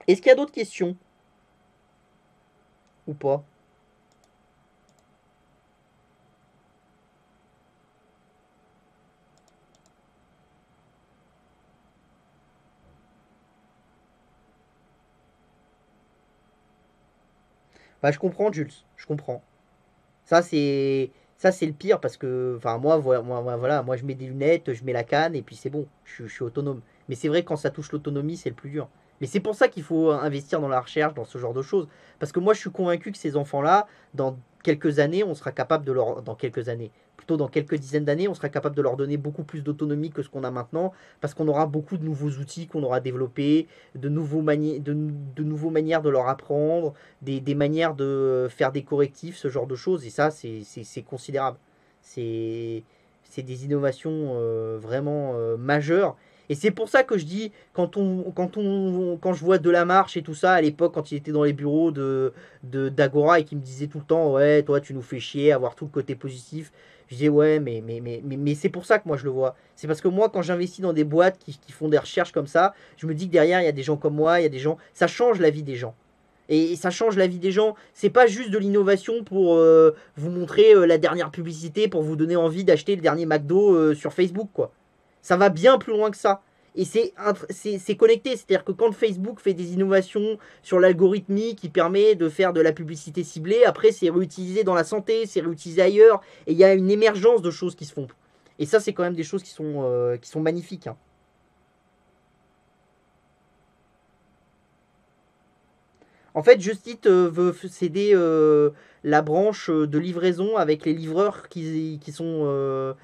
Est-ce qu'il y a d'autres questions ou pas? Bah je comprends Jules, je comprends. Ça, c'est le pire parce que, enfin, voilà, moi, je mets des lunettes, je mets la canne et puis c'est bon, je suis autonome. Mais c'est vrai que quand ça touche l'autonomie, c'est le plus dur. Mais c'est pour ça qu'il faut investir dans la recherche, dans ce genre de choses. Parce que moi, je suis convaincu que ces enfants-là, dans quelques années, on sera capable de leur, dans quelques années, plutôt dans quelques dizaines d'années, on sera capable de leur donner beaucoup plus d'autonomie que ce qu'on a maintenant, parce qu'on aura beaucoup de nouveaux outils qu'on aura développés, de nouveaux manières de leur apprendre, des manières de faire des correctifs, ce genre de choses. Et ça, c'est considérable. C'est des innovations vraiment majeures. Et c'est pour ça que je dis, quand je vois Delamarche et tout ça, à l'époque, quand il était dans les bureaux d'Agora et qu'il me disait tout le temps, ouais, toi, tu nous fais chier, avoir tout le côté positif, je disais, ouais, mais c'est pour ça que moi, je le vois. C'est parce que moi, quand j'investis dans des boîtes qui font des recherches comme ça, je me dis que derrière, il y a des gens comme moi, il y a des gens, ça change la vie des gens. Et ça change la vie des gens. C'est pas juste de l'innovation pour vous montrer la dernière publicité, pour vous donner envie d'acheter le dernier McDo sur Facebook, quoi. Ça va bien plus loin que ça. Et c'est connecté, c'est-à-dire que quand Facebook fait des innovations sur l'algorithmie qui permet de faire de la publicité ciblée, après c'est réutilisé dans la santé, c'est réutilisé ailleurs, et il y a une émergence de choses qui se font. Et ça, c'est quand même des choses qui sont magnifiques, hein. En fait, Just Eat veut céder la branche de livraison avec les livreurs qui sont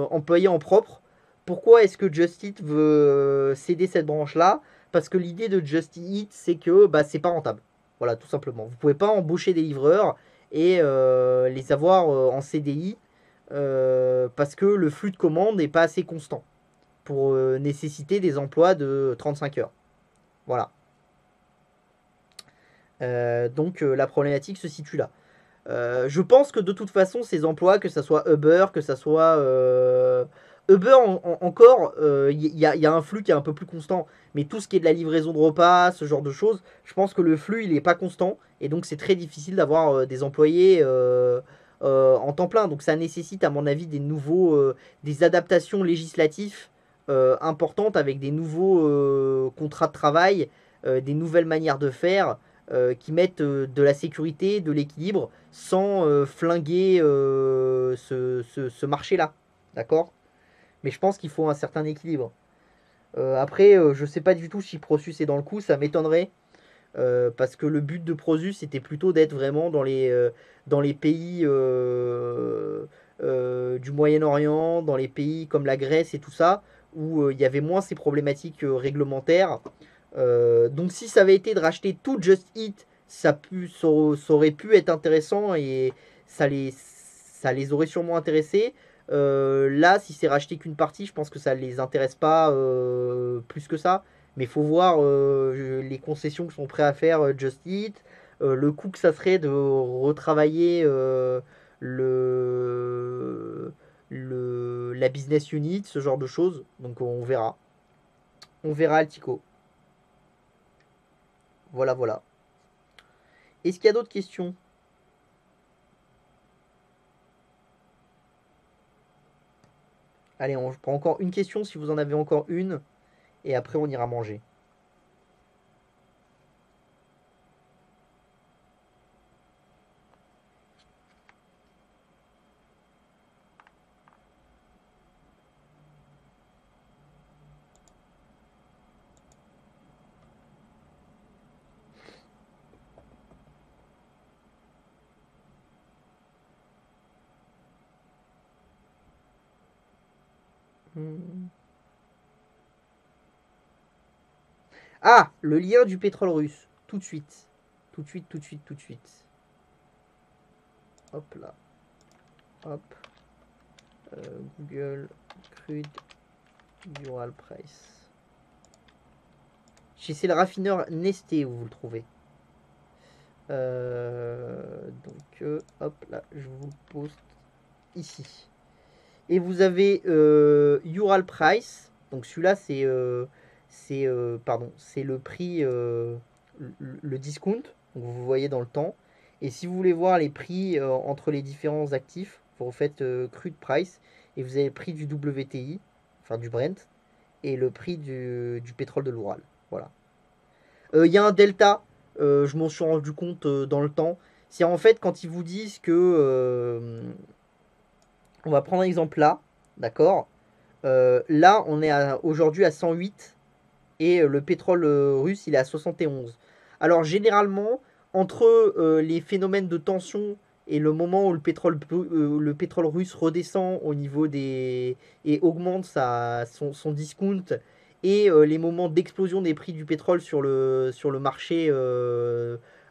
employés en propre. Pourquoi est-ce que Just Eat veut céder cette branche-là? Parce que l'idée de Just Eat, c'est que bah, c'est pas rentable. Voilà, tout simplement. Vous pouvez pas embaucher des livreurs et les avoir en CDI parce que le flux de commandes n'est pas assez constant pour nécessiter des emplois de 35 heures. Voilà. Donc la problématique se situe là. Je pense que de toute façon, ces emplois, que ça soit Uber, que ça soit Uber encore, y a un flux qui est un peu plus constant. Mais tout ce qui est de la livraison de repas, ce genre de choses, je pense que le flux il est pas constant et donc c'est très difficile d'avoir des employés en temps plein. Donc ça nécessite à mon avis des adaptations législatives importantes avec des nouveaux contrats de travail, des nouvelles manières de faire qui mettent de la sécurité, de l'équilibre, sans flinguer ce marché-là. D'accord? Mais je pense qu'il faut un certain équilibre. Après, je sais pas du tout si Prosus est dans le coup, ça m'étonnerait. Parce que le but de Prosus c'était plutôt d'être vraiment dans les pays du Moyen-Orient, dans les pays comme la Grèce et tout ça, où il y avait moins ces problématiques réglementaires. Donc si ça avait été de racheter tout Just Eat, ça aurait pu être intéressant et ça les aurait sûrement intéressés. Là, si c'est racheter qu'une partie, je pense que ça les intéresse pas plus que ça. Mais il faut voir les concessions que sont prêts à faire Just Eat, le coût que ça serait de retravailler le, la business unit, ce genre de choses. Donc on verra. On verra Altico. Voilà, voilà. Est-ce qu'il y a d'autres questions? Allez, on prend encore une question si vous en avez encore une. Et après, on ira manger. Hmm. Ah, le lien du pétrole russe. Tout de suite. Tout de suite, tout de suite, tout de suite. Hop là. Hop. Google crude Ural price. C'est le raffineur Nesté où vous le trouvez. Hop là, je vous le poste ici. Et vous avez Ural Price. Donc celui-là, c'est le prix, le discount. Donc vous voyez dans le temps. Et si vous voulez voir les prix entre les différents actifs, vous refaites crude price et vous avez le prix du WTI, enfin du Brent, et le prix du pétrole de l'Oural. Voilà. Il y a un delta, je m'en suis rendu compte dans le temps. C'est en fait quand ils vous disent que on va prendre un exemple là, d'accord. Là, on est aujourd'hui à 108 et le pétrole russe, il est à 71. Alors, généralement, entre les phénomènes de tension et le moment où le pétrole russe redescend au niveau des et augmente son discount et les moments d'explosion des prix du pétrole sur le marché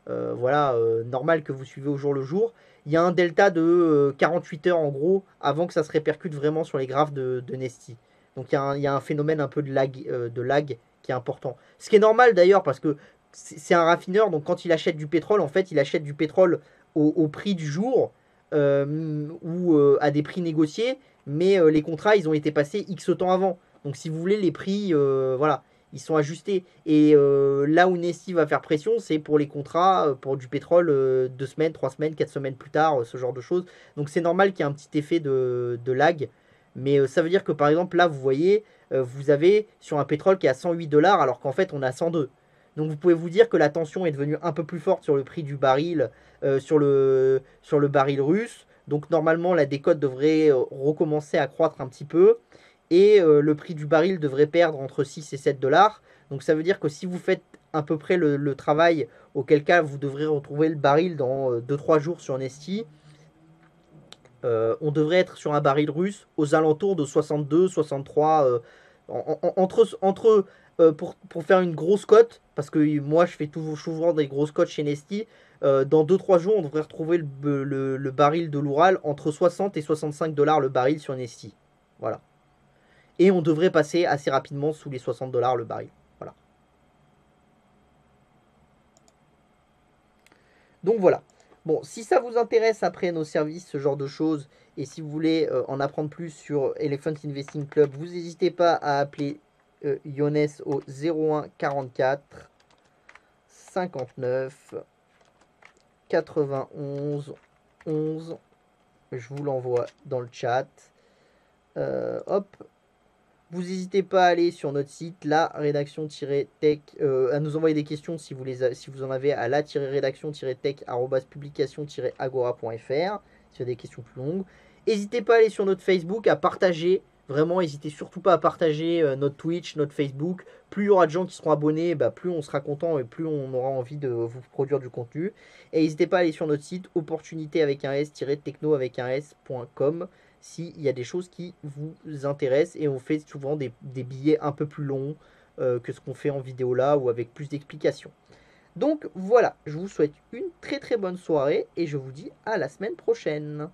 voilà, normal que vous suivez au jour le jour, il y a un delta de 48 heures en gros avant que ça se répercute vraiment sur les graphes de Nesti. Donc il y a un phénomène un peu de lag qui est important. Ce qui est normal d'ailleurs parce que c'est un raffineur, donc quand il achète du pétrole, en fait, il achète du pétrole au prix du jour ou à des prix négociés, mais les contrats, ils ont été passés X temps avant. Donc si vous voulez, les prix, voilà, ils sont ajustés. Et là où Nesti va faire pression, c'est pour les contrats, pour du pétrole 2 semaines, 3 semaines, 4 semaines plus tard, ce genre de choses. Donc c'est normal qu'il y ait un petit effet de lag. Mais ça veut dire que par exemple, là, vous voyez, vous avez sur un pétrole qui est à 108 dollars, alors qu'en fait, on a 102. Donc vous pouvez vous dire que la tension est devenue un peu plus forte sur le prix du baril, sur le baril russe. Donc normalement, la décote devrait recommencer à croître un petit peu. Et le prix du baril devrait perdre entre 6 et 7 dollars. Donc ça veut dire que si vous faites à peu près le travail, auquel cas vous devrez retrouver le baril dans 2-3 jours sur Nesti, on devrait être sur un baril russe aux alentours de 62, 63, pour faire une grosse cote, parce que moi je fais toujours souvent des grosses cotes chez Nesti, dans 2-3 jours on devrait retrouver le baril de l'Oural entre 60 et 65 dollars le baril sur Nesti. Voilà. Et on devrait passer assez rapidement sous les 60 dollars le baril. Voilà. Donc voilà. Bon, si ça vous intéresse après nos services, ce genre de choses, et si vous voulez en apprendre plus sur Elephant Investing Club, vous n'hésitez pas à appeler Younes au 01 44 59 91 11. Je vous l'envoie dans le chat. Hop. Vous n'hésitez pas à aller sur notre site, la rédaction-tech, à nous envoyer des questions si vous en avez à la-rédaction-tech@publication-agora.fr si vous avez des questions plus longues. N'hésitez pas à aller sur notre Facebook, à partager. Vraiment, n'hésitez surtout pas à partager notre Twitch, notre Facebook. Plus il y aura de gens qui seront abonnés, plus on sera content et plus on aura envie de vous produire du contenu. Et n'hésitez pas à aller sur notre site opportunité avec un s-techno avec un s.com s'il y a des choses qui vous intéressent, et on fait souvent des billets un peu plus longs que ce qu'on fait en vidéo là, ou avec plus d'explications. Donc voilà, je vous souhaite une très très bonne soirée et je vous dis à la semaine prochaine.